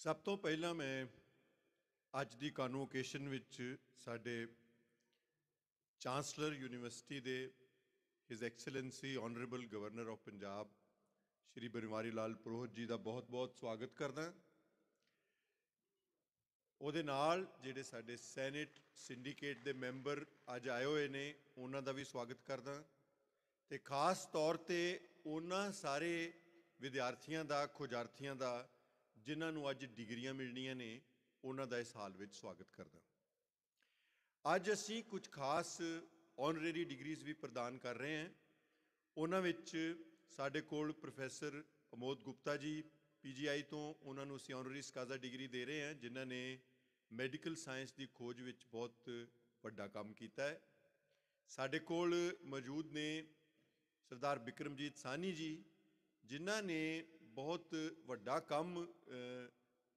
ਸਭ ਤੋਂ ਪਹਿਲਾਂ ਮੈਂ ਅੱਜ ਦੀ ਕਨਵੋਕੇਸ਼ਨ ਵਿੱਚ ਸਾਡੇ ਚਾਂਸਲਰ ਯੂਨੀਵਰਸਿਟੀ ਦੇ his excellency honourable governor of Punjab Shri Banwari Lal Purohit ji ਦਾ ਬਹੁਤ-ਬਹੁਤ ਸਵਾਗਤ ਕਰਦਾ। ਉਹਦੇ ਨਾਲ ਜਿਹੜੇ ਸਾਡੇ ਸੈਨੇਟ ਸਿੰਡੀਕੇਟ ਦੇ ਮੈਂਬਰ ਅੱਜ ਆਏ ਹੋਏ ਨੇ ਉਹਨਾਂ ਦਾ ਵੀ ਸਵਾਗਤ ਕਰਦਾ ਤੇ ਖਾਸ ਤੌਰ ਤੇ ਉਹਨਾਂ ਸਾਰੇ ਵਿਦਿਆਰਥੀਆਂ ਦਾ ਖੋਜਾਰਥੀਆਂ ਦਾ ਜਿਨ੍ਹਾਂ ਨੂੰ ਅੱਜ ਡਿਗਰੀਆਂ ਮਿਲਣੀਆਂ ਨੇ ਉਹਨਾਂ ਦਾ ਇਸ ਹਾਲ ਵਿੱਚ ਸਵਾਗਤ ਕਰਦਾ। ਅੱਜ ਅਸੀਂ ਕੁਝ ਖਾਸ ਆਨਰੇਰੀ ਡਿਗਰੀਜ਼ ਵੀ ਪ੍ਰਦਾਨ ਕਰ ਰਹੇ ਹਾਂ। ਉਹਨਾਂ ਵਿੱਚ ਸਾਡੇ ਕੋਲ ਪ੍ਰੋਫੈਸਰ ਅਮੋਦ ਗੁਪਤਾ ਜੀ PGI ਤੋਂ ਉਹਨਾਂ ਨੂੰ ਅਸੀਂ ਆਨਰਰੀਸ ਕਾਜ਼ਾ ਡਿਗਰੀ ਦੇ ਰਹੇ ਹਾਂ, ਜਿਨ੍ਹਾਂ ਨੇ ਮੈਡੀਕਲ ਸਾਇੰਸ ਦੀ ਖੋਜ ਵਿੱਚ ਬਹੁਤ ਵੱਡਾ ਕੰਮ ਕੀਤਾ ਹੈ। ਸਾਡੇ ਕੋਲ ਮੌਜੂਦ ਨੇ ਸਰਦਾਰ ਬਿਕਰਮਜੀਤ ਸਾਹਨੀ ਜੀ, ਜਿਨ੍ਹਾਂ ਨੇ ਬਹੁਤ ਵੱਡਾ ਕੰਮ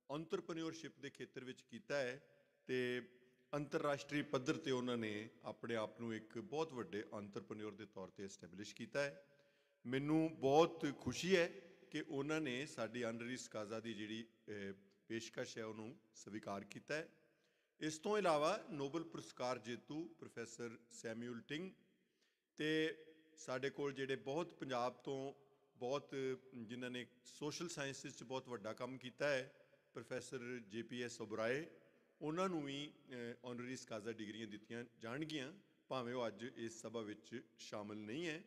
ਐਂਟਰਪ੍ਰੀਨਿਓਰਸ਼ਿਪ ਦੇ ਖੇਤਰ ਵਿੱਚ ਕੀਤਾ ਹੈ ਅਤੇ ਅੰਤਰਰਾਸ਼ਟਰੀ ਪੱਧਰ 'ਤੇ ਉਹਨਾਂ ਨੇ ਆਪਣੇ ਆਪ ਨੂੰ ਇੱਕ ਬਹੁਤ ਵੱਡੇ ਐਂਟਰਪ੍ਰੀਨਿਓਰ ਦੇ ਤੌਰ 'ਤੇ ਐਸਟੈਬਲਿਸ਼ ਕੀਤਾ ਹੈ। ਮੈਨੂੰ ਬਹੁਤ ਖੁਸ਼ੀ ਹੈ ਕਿ ਉਹਨਾਂ ਨੇ ਸਾਡੀ ਆਨਰਰੀਸ ਕਾਜ਼ਾ ਦੀ ਜਿਹੜੀ ਪੇਸ਼ਕਸ਼ ਹੈ ਉਹਨੂੰ ਸਵੀਕਾਰ ਕੀਤਾ ਹੈ। ਇਸ ਤੋਂ ਇਲਾਵਾ ਨੋਬਲ ਪੁਰਸਕਾਰ ਜੇਤੂ ਪ੍ਰੋਫੈਸਰ ਸੈਮੂਅਲ ਟਿੰਗ ਅਤੇ ਸਾਡੇ ਕੋਲ ਜਿਹੜੇ ਬਹੁਤ ਪੰਜਾਬ ਤੋਂ ਬਹੁਤ ਜਿਨ੍ਹਾਂ ਨੇ ਸੋਸ਼ਲ ਸਾਇੰਸਿਸ 'ਚ ਬਹੁਤ ਵੱਡਾ ਕੰਮ ਕੀਤਾ ਹੈ, ਪ੍ਰੋਫੈਸਰ JPS ਓਬਰਾਏ, ਉਹਨਾਂ ਨੂੰ ਵੀ ਆਨਰਰੀਸ ਕਾਜ਼ਾ ਡਿਗਰੀਆਂ ਦਿੱਤੀਆਂ ਜਾਣਗੀਆਂ, ਭਾਵੇਂ ਉਹ ਅੱਜ ਇਸ ਸਭਾ ਵਿੱਚ ਸ਼ਾਮਲ ਨਹੀਂ ਹੈ।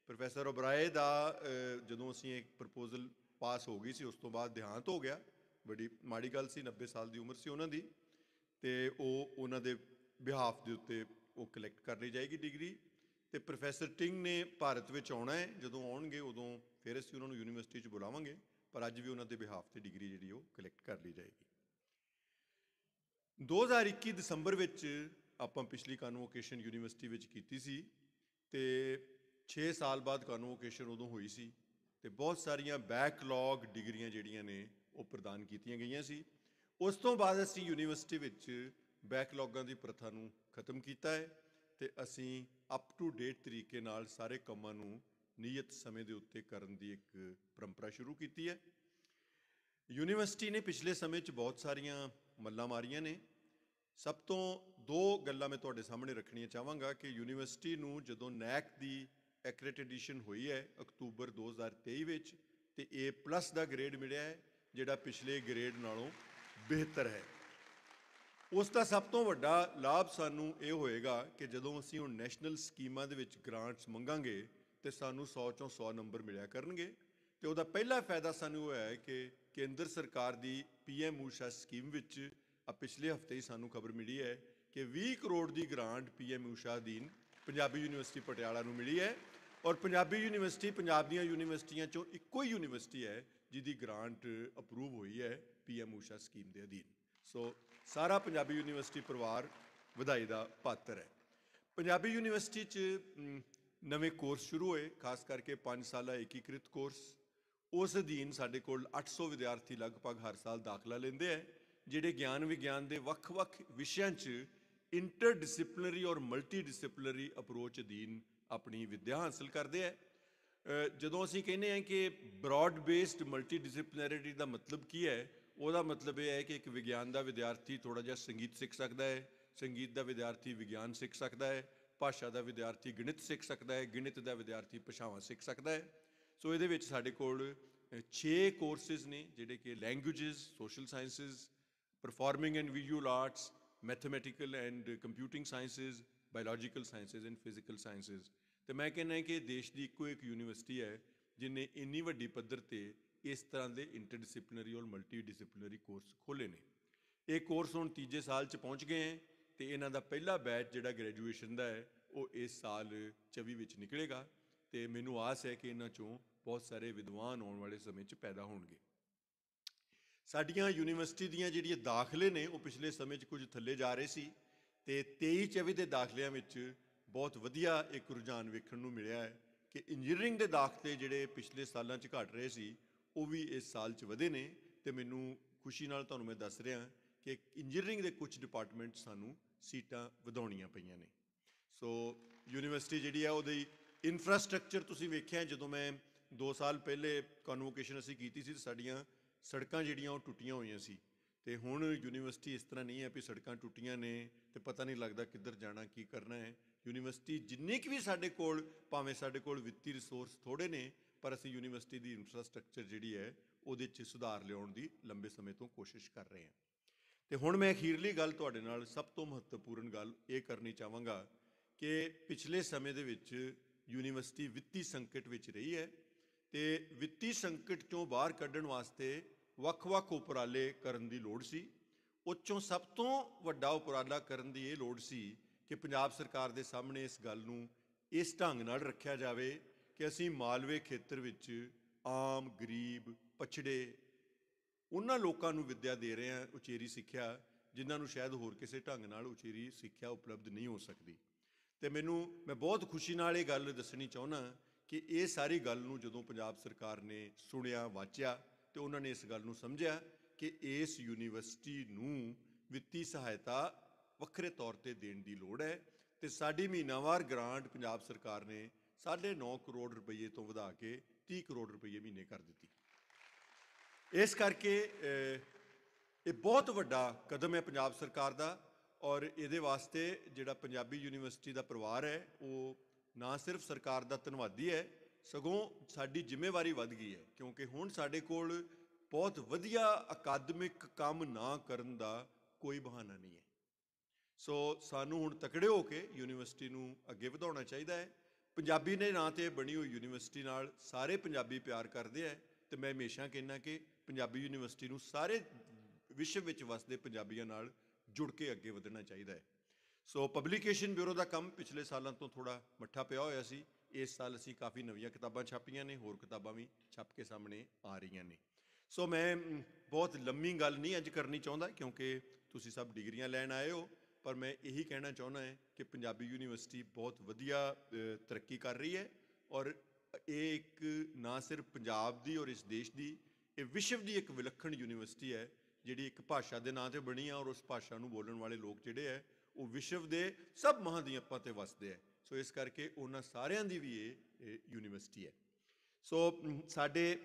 ਪ੍ਰੋਫੈਸਰ ਓਬਰਾਏ ਦਾ ਜਦੋਂ ਅਸੀਂ ਇੱਕ ਪ੍ਰਪੋਜ਼ਲ ਪਾਸ ਹੋ ਗਈ ਸੀ ਉਸ ਤੋਂ ਬਾਅਦ ਦੇਹਾਂਤ ਹੋ ਗਿਆ। ਬੜੀ ਮਾੜੀ ਗੱਲ ਸੀ, 90 ਸਾਲ ਦੀ ਉਮਰ ਸੀ ਉਹਨਾਂ ਦੀ, ਅਤੇ ਉਹਨਾਂ ਦੇ ਬਿਹਾਫ ਦੇ ਉੱਤੇ ਉਹ ਕਲੈਕਟ ਕਰ ਲਈ ਜਾਏਗੀ ਡਿਗਰੀ। ਅਤੇ ਪ੍ਰੋਫੈਸਰ ਟਿੰਗ ਨੇ ਭਾਰਤ ਵਿੱਚ ਆਉਣਾ ਹੈ, ਜਦੋਂ ਆਉਣਗੇ ਉਦੋਂ ਫਿਰ ਅਸੀਂ ਉਹਨਾਂ ਨੂੰ ਯੂਨੀਵਰਸਿਟੀ 'ਚ ਬੁਲਾਵਾਂਗੇ, ਪਰ ਅੱਜ ਵੀ ਉਹਨਾਂ ਦੇ ਬਿਹਾਫ 'ਤੇ ਡਿਗਰੀ ਜਿਹੜੀ ਉਹ ਕਲੈਕਟ ਕਰ ਲਈ ਜਾਏਗੀ। 2021 ਦਸੰਬਰ ਵਿੱਚ ਆਪਾਂ ਪਿਛਲੀ ਕਨਵੋਕੇਸ਼ਨ ਯੂਨੀਵਰਸਿਟੀ ਵਿੱਚ ਕੀਤੀ ਸੀ ਅਤੇ 6 ਸਾਲ ਬਾਅਦ ਕਨਵੋਕੇਸ਼ਨ ਉਦੋਂ ਹੋਈ ਸੀ ਅਤੇ ਬਹੁਤ ਸਾਰੀਆਂ ਬੈਕਲੌਗ ਡਿਗਰੀਆਂ ਜਿਹੜੀਆਂ ਨੇ ਉਹ ਪ੍ਰਦਾਨ ਕੀਤੀਆਂ ਗਈਆਂ ਸੀ। ਉਸ ਤੋਂ ਬਾਅਦ ਅਸੀਂ ਯੂਨੀਵਰਸਿਟੀ ਵਿੱਚ ਬੈਕਲੌਗਾਂ ਦੀ ਪ੍ਰਥਾ ਨੂੰ ਖਤਮ ਕੀਤਾ ਹੈ ਅਤੇ ਅਸੀਂ ਅਪ ਟੂ ਡੇਟ ਤਰੀਕੇ ਨਾਲ ਸਾਰੇ ਕੰਮਾਂ ਨੂੰ ਨਿਯਤ ਸਮੇਂ ਦੇ ਉੱਤੇ ਕਰਨ ਦੀ ਇੱਕ ਪਰੰਪਰਾ ਸ਼ੁਰੂ ਕੀਤੀ ਹੈ। ਯੂਨੀਵਰਸਿਟੀ ਨੇ ਪਿਛਲੇ ਸਮੇਂ 'ਚ ਬਹੁਤ ਸਾਰੀਆਂ ਮੱਲਾਂ ਮਾਰੀਆਂ ਨੇ। ਸਭ ਤੋਂ ਦੋ ਗੱਲਾਂ ਮੈਂ ਤੁਹਾਡੇ ਸਾਹਮਣੇ ਰੱਖਣੀਆਂ ਚਾਹਾਂਗਾ ਕਿ ਯੂਨੀਵਰਸਿਟੀ ਨੂੰ ਜਦੋਂ NAAC ਦੀ ਐਕ੍ਰੈਡਿਟੇਸ਼ਨ ਹੋਈ ਹੈ ਅਕਤੂਬਰ 2023 ਵਿੱਚ, ਅਤੇ A+ ਦਾ ਗ੍ਰੇਡ ਮਿਲਿਆ ਹੈ, ਜਿਹੜਾ ਪਿਛਲੇ ਗ੍ਰੇਡ ਨਾਲੋਂ ਬਿਹਤਰ ਹੈ। ਉਸ ਦਾ ਸਭ ਤੋਂ ਵੱਡਾ ਲਾਭ ਸਾਨੂੰ ਇਹ ਹੋਏਗਾ ਕਿ ਜਦੋਂ ਅਸੀਂ ਹੁਣ ਨੈਸ਼ਨਲ ਸਕੀਮਾਂ ਦੇ ਵਿੱਚ ਗ੍ਰਾਂਟਸ ਮੰਗਾਂਗੇ ਅਤੇ ਸਾਨੂੰ 100 ਚੋਂ 100 ਨੰਬਰ ਮਿਲਿਆ ਕਰਨਗੇ। ਅਤੇ ਉਹਦਾ ਪਹਿਲਾ ਫਾਇਦਾ ਸਾਨੂੰ ਹੋਇਆ ਹੈ ਕਿ ਕੇਂਦਰ ਸਰਕਾਰ ਦੀ PM ਊਸ਼ਾ ਸਕੀਮ ਵਿੱਚ ਪਿਛਲੇ ਹਫ਼ਤੇ ਹੀ ਸਾਨੂੰ ਖਬਰ ਮਿਲੀ ਹੈ ਕਿ 20 ਕਰੋੜ ਦੀ ਗ੍ਰਾਂਟ PM ਊਸ਼ਾ ਅਧੀਨ ਪੰਜਾਬੀ ਯੂਨੀਵਰਸਿਟੀ ਪਟਿਆਲਾ ਨੂੰ ਮਿਲੀ ਹੈ, ਔਰ ਪੰਜਾਬੀ ਯੂਨੀਵਰਸਿਟੀ ਪੰਜਾਬ ਦੀਆਂ ਯੂਨੀਵਰਸਿਟੀਆਂ 'ਚੋਂ ਇੱਕੋ ਹੀ ਯੂਨੀਵਰਸਿਟੀ ਹੈ ਜਿਹਦੀ ਗ੍ਰਾਂਟ ਅਪਰੂਵ ਹੋਈ ਹੈ PM ਊਸ਼ਾ ਸਕੀਮ ਦੇ ਅਧੀਨ। ਸੋ ਸਾਰਾ ਪੰਜਾਬੀ ਯੂਨੀਵਰਸਿਟੀ ਪਰਿਵਾਰ ਵਧਾਈ ਦਾ ਪਾਤਰ ਹੈ। ਪੰਜਾਬੀ ਯੂਨੀਵਰਸਿਟੀ 'ਚ ਨਵੇਂ ਕੋਰਸ ਸ਼ੁਰੂ ਹੋਏ, ਖਾਸ ਕਰਕੇ 5 ਸਾਲਾ ਏਕੀਕ੍ਰਿਤ ਕੋਰਸ। ਉਸ ਅਧੀਨ ਸਾਡੇ ਕੋਲ 800 ਵਿਦਿਆਰਥੀ ਲਗਭਗ ਹਰ ਸਾਲ ਦਾਖਲਾ ਲੈਂਦੇ ਹੈ, ਜਿਹੜੇ ਗਿਆਨ ਵਿਗਿਆਨ ਦੇ ਵੱਖ-ਵੱਖ ਵਿਸ਼ਿਆਂ 'ਚ ਇੰਟਰਡਿਸਪਲਿਨਰੀ ਔਰ ਮਲਟੀਡਿਸਪਲਿਨਰੀ ਅਪਰੋਚ ਅਧੀਨ ਆਪਣੀ ਵਿੱਦਿਆ ਹਾਸਲ ਕਰਦੇ ਹੈ। ਜਦੋਂ ਅਸੀਂ ਕਹਿੰਦੇ ਹਾਂ ਕਿ ਬਰੋਡ ਬੇਸਡ ਮਲਟੀਡਿਸਪਲਿਨਰੀ ਦਾ ਮਤਲਬ ਕੀ ਹੈ, ਉਹਦਾ ਮਤਲਬ ਇਹ ਹੈ ਕਿ ਇੱਕ ਵਿਗਿਆਨ ਦਾ ਵਿਦਿਆਰਥੀ ਥੋੜ੍ਹਾ ਜਿਹਾ ਸੰਗੀਤ ਸਿੱਖ ਸਕਦਾ ਹੈ, ਸੰਗੀਤ ਦਾ ਵਿਦਿਆਰਥੀ ਵਿਗਿਆਨ ਸਿੱਖ ਸਕਦਾ ਹੈ, ਭਾਸ਼ਾ ਦਾ ਵਿਦਿਆਰਥੀ ਗਣਿਤ ਸਿੱਖ ਸਕਦਾ ਹੈ, ਗਣਿਤ ਦਾ ਵਿਦਿਆਰਥੀ ਭਾਸ਼ਾਵਾਂ ਸਿੱਖ ਸਕਦਾ ਹੈ। ਸੋ ਇਹਦੇ ਵਿੱਚ ਸਾਡੇ ਕੋਲ 6 ਕੋਰਸਿਸ ਨੇ, ਜਿਹੜੇ ਕਿ languages, social sciences, performing and visual arts, mathematical and computing sciences, biological sciences and physical sciences. ਅਤੇ ਮੈਂ ਕਹਿੰਦਾ ਕਿ ਦੇਸ਼ ਦੀ ਇੱਕੋ ਇੱਕ ਯੂਨੀਵਰਸਿਟੀ ਹੈ ਜਿਹਨੇ ਇੰਨੀ ਵੱਡੀ ਪੱਧਰ 'ਤੇ ਇਸ ਤਰ੍ਹਾਂ ਦੇ ਇੰਟਰਡਿਸਪਲਿਨਰੀ ਔਰ ਮਲਟੀ ਡਿਸਪਲਿਨਰੀ ਕੋਰਸ ਖੋਲ੍ਹੇ ਨੇ। ਇਹ ਕੋਰਸ ਹੁਣ ਤੀਜੇ ਸਾਲ 'ਚ ਪਹੁੰਚ ਗਏ ਹੈ ਅਤੇ ਇਹਨਾਂ ਦਾ ਪਹਿਲਾ ਬੈਚ ਜਿਹੜਾ ਗ੍ਰੈਜੂਏਸ਼ਨ ਦਾ ਹੈ ਉਹ ਇਸ ਸਾਲ 24 ਵਿੱਚ ਨਿਕਲੇਗਾ ਅਤੇ ਮੈਨੂੰ ਆਸ ਹੈ ਕਿ ਇਹਨਾਂ 'ਚੋਂ ਬਹੁਤ ਸਾਰੇ ਵਿਦਵਾਨ ਆਉਣ ਵਾਲੇ ਸਮੇਂ 'ਚ ਪੈਦਾ ਹੋਣਗੇ। ਸਾਡੀਆਂ ਯੂਨੀਵਰਸਿਟੀ ਦੀਆਂ ਜਿਹੜੀਆਂ ਦਾਖਲੇ ਨੇ ਉਹ ਪਿਛਲੇ ਸਮੇਂ 'ਚ ਕੁਝ ਥੱਲੇ ਜਾ ਰਹੇ ਸੀ ਅਤੇ 23-24 ਦੇ ਦਾਖਲਿਆਂ ਵਿੱਚ ਬਹੁਤ ਵਧੀਆ ਇੱਕ ਰੁਝਾਨ ਵੇਖਣ ਨੂੰ ਮਿਲਿਆ ਹੈ ਕਿ ਇੰਜੀਨੀਅਰਿੰਗ ਦੇ ਦਾਖਲੇ ਜਿਹੜੇ ਪਿਛਲੇ ਸਾਲਾਂ 'ਚ ਘਟ ਰਹੇ ਸੀ ਉਹ ਵੀ ਇਸ ਸਾਲ 'ਚ ਵਧੇ ਨੇ। ਅਤੇ ਮੈਨੂੰ ਖੁਸ਼ੀ ਨਾਲ ਤੁਹਾਨੂੰ ਮੈਂ ਦੱਸ ਰਿਹਾ ਕਿ ਇੰਜੀਨੀਅਰਿੰਗ ਦੇ ਕੁਝ ਡਿਪਾਰਟਮੈਂਟ ਸਾਨੂੰ ਸੀਟਾਂ ਵਧਾਉਣੀਆਂ ਪਈਆਂ ਨੇ। ਸੋ ਯੂਨੀਵਰਸਿਟੀ ਜਿਹੜੀ ਹੈ ਉਹਦੀ ਇਨਫਰਾਸਟਰਕਚਰ ਤੁਸੀਂ ਵੇਖਿਆ, ਜਦੋਂ ਮੈਂ 2 ਸਾਲ ਪਹਿਲੇ ਕਨਵੋਕੇਸ਼ਨ ਅਸੀਂ ਕੀਤੀ ਸੀ ਤਾਂ ਸਾਡੀਆਂ ਸੜਕਾਂ ਜਿਹੜੀਆਂ ਉਹ ਟੁੱਟੀਆਂ ਹੋਈਆਂ ਸੀ, ਤੇ ਹੁਣ ਯੂਨੀਵਰਸਿਟੀ ਇਸ ਤਰ੍ਹਾਂ ਨਹੀਂ ਹੈ ਵੀ ਸੜਕਾਂ ਟੁੱਟੀਆਂ ਨੇ ਤੇ ਪਤਾ ਨਹੀਂ ਲੱਗਦਾ ਕਿੱਧਰ ਜਾਣਾ ਕੀ ਕਰਨਾ ਹੈ। ਯੂਨੀਵਰਸਿਟੀ ਜਿੰਨੇ ਕੁ ਵੀ ਸਾਡੇ ਕੋਲ, ਭਾਵੇਂ ਸਾਡੇ ਕੋਲ ਵਿੱਤੀ ਰਿਸੋਰਸ ਥੋੜ੍ਹੇ ਨੇ, ਪਰ ਅਸੀਂ ਯੂਨੀਵਰਸਿਟੀ ਦੀ ਇਨਫਰਾਸਟਰਕਚਰ ਜਿਹੜੀ ਹੈ ਉਹਦੇ 'ਚ ਸੁਧਾਰ ਲਿਆਉਣ ਦੀ ਲੰਬੇ ਸਮੇਂ ਤੋਂ ਕੋਸ਼ਿਸ਼ ਕਰ ਰਹੇ ਹਾਂ। ਤੇ ਹੁਣ ਮੈਂ ਅਖੀਰਲੀ ਗੱਲ ਤੁਹਾਡੇ ਨਾਲ, ਸਭ ਤੋਂ ਮਹੱਤਵਪੂਰਨ ਗੱਲ ਇਹ ਕਰਨੀ ਚਾਹਾਂਗਾ ਕਿ ਪਿਛਲੇ ਸਮੇਂ ਦੇ ਵਿੱਚ ਯੂਨੀਵਰਸਿਟੀ ਵਿੱਤੀ ਸੰਕਟ ਵਿੱਚ ਰਹੀ ਹੈ ਤੇ ਵਿੱਤੀ ਸੰਕਟ 'ਚੋਂ ਬਾਹਰ ਕੱਢਣ ਵਾਸਤੇ ਵੱਖ-ਵੱਖ ਉਪਰਾਲੇ ਕਰਨ ਦੀ ਲੋੜ ਸੀ। ਉਹ 'ਚੋਂ ਸਭ ਤੋਂ ਵੱਡਾ ਉਪਰਾਲਾ ਕਰਨ ਦੀ ਇਹ ਲੋੜ ਸੀ ਕਿ ਪੰਜਾਬ ਸਰਕਾਰ ਦੇ ਸਾਹਮਣੇ ਇਸ ਗੱਲ ਨੂੰ ਇਸ ਢੰਗ ਨਾਲ ਰੱਖਿਆ ਜਾਵੇ ਕਿ ਅਸੀਂ ਮਾਲਵੇ ਖੇਤਰ ਵਿੱਚ ਆਮ, ਗਰੀਬ, ਪਛੜੇ ਉਹਨਾਂ ਲੋਕਾਂ ਨੂੰ ਵਿੱਦਿਆ ਦੇ ਰਹੇ ਹਾਂ, ਉਚੇਰੀ ਸਿੱਖਿਆ, ਜਿਨ੍ਹਾਂ ਨੂੰ ਸ਼ਾਇਦ ਹੋਰ ਕਿਸੇ ਢੰਗ ਨਾਲ ਉਚੇਰੀ ਸਿੱਖਿਆ ਉਪਲਬਧ ਨਹੀਂ ਹੋ ਸਕਦੀ। ਤੇ ਮੈਂ ਬਹੁਤ ਖੁਸ਼ੀ ਨਾਲ ਇਹ ਗੱਲ ਦੱਸਣੀ ਚਾਹੁੰਦਾ ਕਿ ਇਹ ਸਾਰੀ ਗੱਲ ਨੂੰ ਜਦੋਂ ਪੰਜਾਬ ਸਰਕਾਰ ਨੇ ਸੁਣਿਆ, ਵਾਚਿਆ, ਤੇ ਉਹਨਾਂ ਨੇ ਇਸ ਗੱਲ ਨੂੰ ਸਮਝਿਆ ਕਿ ਇਸ ਯੂਨੀਵਰਸਿਟੀ ਨੂੰ ਵਿੱਤੀ ਸਹਾਇਤਾ ਵੱਖਰੇ ਤੌਰ ਤੇ ਦੇਣ ਦੀ ਲੋੜ ਹੈ। ਤੇ ਸਾਡੀ ਮਹੀਨਾਵਾਰ ਗ੍ਰਾਂਟ ਪੰਜਾਬ ਸਰਕਾਰ ਨੇ 9.5 ਕਰੋੜ ਰੁਪਏ ਤੋਂ ਵਧਾ ਕੇ 30 ਕਰੋੜ ਰੁਪਏ ਮਹੀਨੇ ਕਰ ਦਿੱਤੀ। ਇਸ ਕਰਕੇ ਇਹ ਬਹੁਤ ਵੱਡਾ ਕਦਮ ਹੈ ਪੰਜਾਬ ਸਰਕਾਰ ਦਾ, ਔਰ ਇਹਦੇ ਵਾਸਤੇ ਜਿਹੜਾ ਪੰਜਾਬੀ ਯੂਨੀਵਰਸਿਟੀ ਦਾ ਪਰਿਵਾਰ ਹੈ ਉਹ ਨਾ ਸਿਰਫ ਸਰਕਾਰ ਦਾ ਧੰਨਵਾਦੀ ਹੈ, ਸਗੋਂ ਸਾਡੀ ਜ਼ਿੰਮੇਵਾਰੀ ਵੱਧ ਗਈ ਹੈ, ਕਿਉਂਕਿ ਹੁਣ ਸਾਡੇ ਕੋਲ ਬਹੁਤ ਵਧੀਆ ਅਕਾਦਮਿਕ ਕੰਮ ਨਾ ਕਰਨ ਦਾ ਕੋਈ ਬਹਾਨਾ ਨਹੀਂ ਹੈ। ਸੋ ਸਾਨੂੰ ਹੁਣ ਤਕੜੇ ਹੋ ਕੇ ਯੂਨੀਵਰਸਿਟੀ ਨੂੰ ਅੱਗੇ ਵਧਾਉਣਾ ਚਾਹੀਦਾ ਹੈ। ਪੰਜਾਬੀ ਦੇ ਨਾਂ 'ਤੇ ਬਣੀ ਹੋਈ ਯੂਨੀਵਰਸਿਟੀ ਨਾਲ ਸਾਰੇ ਪੰਜਾਬੀ ਪਿਆਰ ਕਰਦੇ ਹੈ, ਤੇ ਮੈਂ ਹਮੇਸ਼ਾ ਕਹਿੰਦਾ ਕਿ ਪੰਜਾਬੀ ਯੂਨੀਵਰਸਿਟੀ ਨੂੰ ਸਾਰੇ ਵਿਸ਼ਵ ਵਿੱਚ ਵਸਦੇ ਪੰਜਾਬੀਆਂ ਨਾਲ ਜੁੜ ਕੇ ਅੱਗੇ ਵਧਣਾ ਚਾਹੀਦਾ ਹੈ। ਸੋ ਪਬਲੀਕੇਸ਼ਨ ਬਿਊਰੋ ਦਾ ਕੰਮ ਪਿਛਲੇ ਸਾਲਾਂ ਤੋਂ ਥੋੜ੍ਹਾ ਮੱਠਾ ਪਿਆ ਹੋਇਆ ਸੀ। ਇਸ ਸਾਲ ਅਸੀਂ ਕਾਫੀ ਨਵੀਆਂ ਕਿਤਾਬਾਂ ਛਾਪੀਆਂ ਨੇ, ਹੋਰ ਕਿਤਾਬਾਂ ਵੀ ਛਪ ਕੇ ਸਾਹਮਣੇ ਆ ਰਹੀਆਂ ਨੇ। ਸੋ ਮੈਂ ਬਹੁਤ ਲੰਮੀ ਗੱਲ ਨਹੀਂ ਅੱਜ ਕਰਨੀ ਚਾਹੁੰਦਾ, ਕਿਉਂਕਿ ਤੁਸੀਂ ਸਭ ਡਿਗਰੀਆਂ ਲੈਣ ਆਏ ਹੋ, ਪਰ ਮੈਂ ਇਹੀ ਕਹਿਣਾ ਚਾਹੁੰਦਾ ਹੈ ਕਿ ਪੰਜਾਬੀ ਯੂਨੀਵਰਸਿਟੀ ਬਹੁਤ ਵਧੀਆ ਤਰੱਕੀ ਕਰ ਰਹੀ ਹੈ, ਔਰ ਇਹ ਇੱਕ ਨਾ ਸਿਰਫ ਪੰਜਾਬ ਦੀ ਔਰ ਇਸ ਦੇਸ਼ ਦੀ, ਇਹ ਵਿਸ਼ਵ ਦੀ ਇੱਕ ਵਿਲੱਖਣ ਯੂਨੀਵਰਸਿਟੀ ਹੈ, ਜਿਹੜੀ ਇੱਕ ਭਾਸ਼ਾ ਦੇ ਨਾਂ 'ਤੇ ਬਣੀ ਆ, ਔਰ ਉਸ ਭਾਸ਼ਾ ਨੂੰ ਬੋਲਣ ਵਾਲੇ ਲੋਕ ਜਿਹੜੇ ਹੈ ਉਹ ਵਿਸ਼ਵ ਦੇ ਸਭ ਮਹਾਂਦੀਪਾਂ 'ਤੇ ਵਸਦੇ ਹੈ। ਸੋ ਇਸ ਕਰਕੇ ਉਹਨਾਂ ਸਾਰਿਆਂ ਦੀ ਵੀ ਇਹ ਯੂਨੀਵਰਸਿਟੀ ਹੈ। ਸੋ ਸਾਡੇ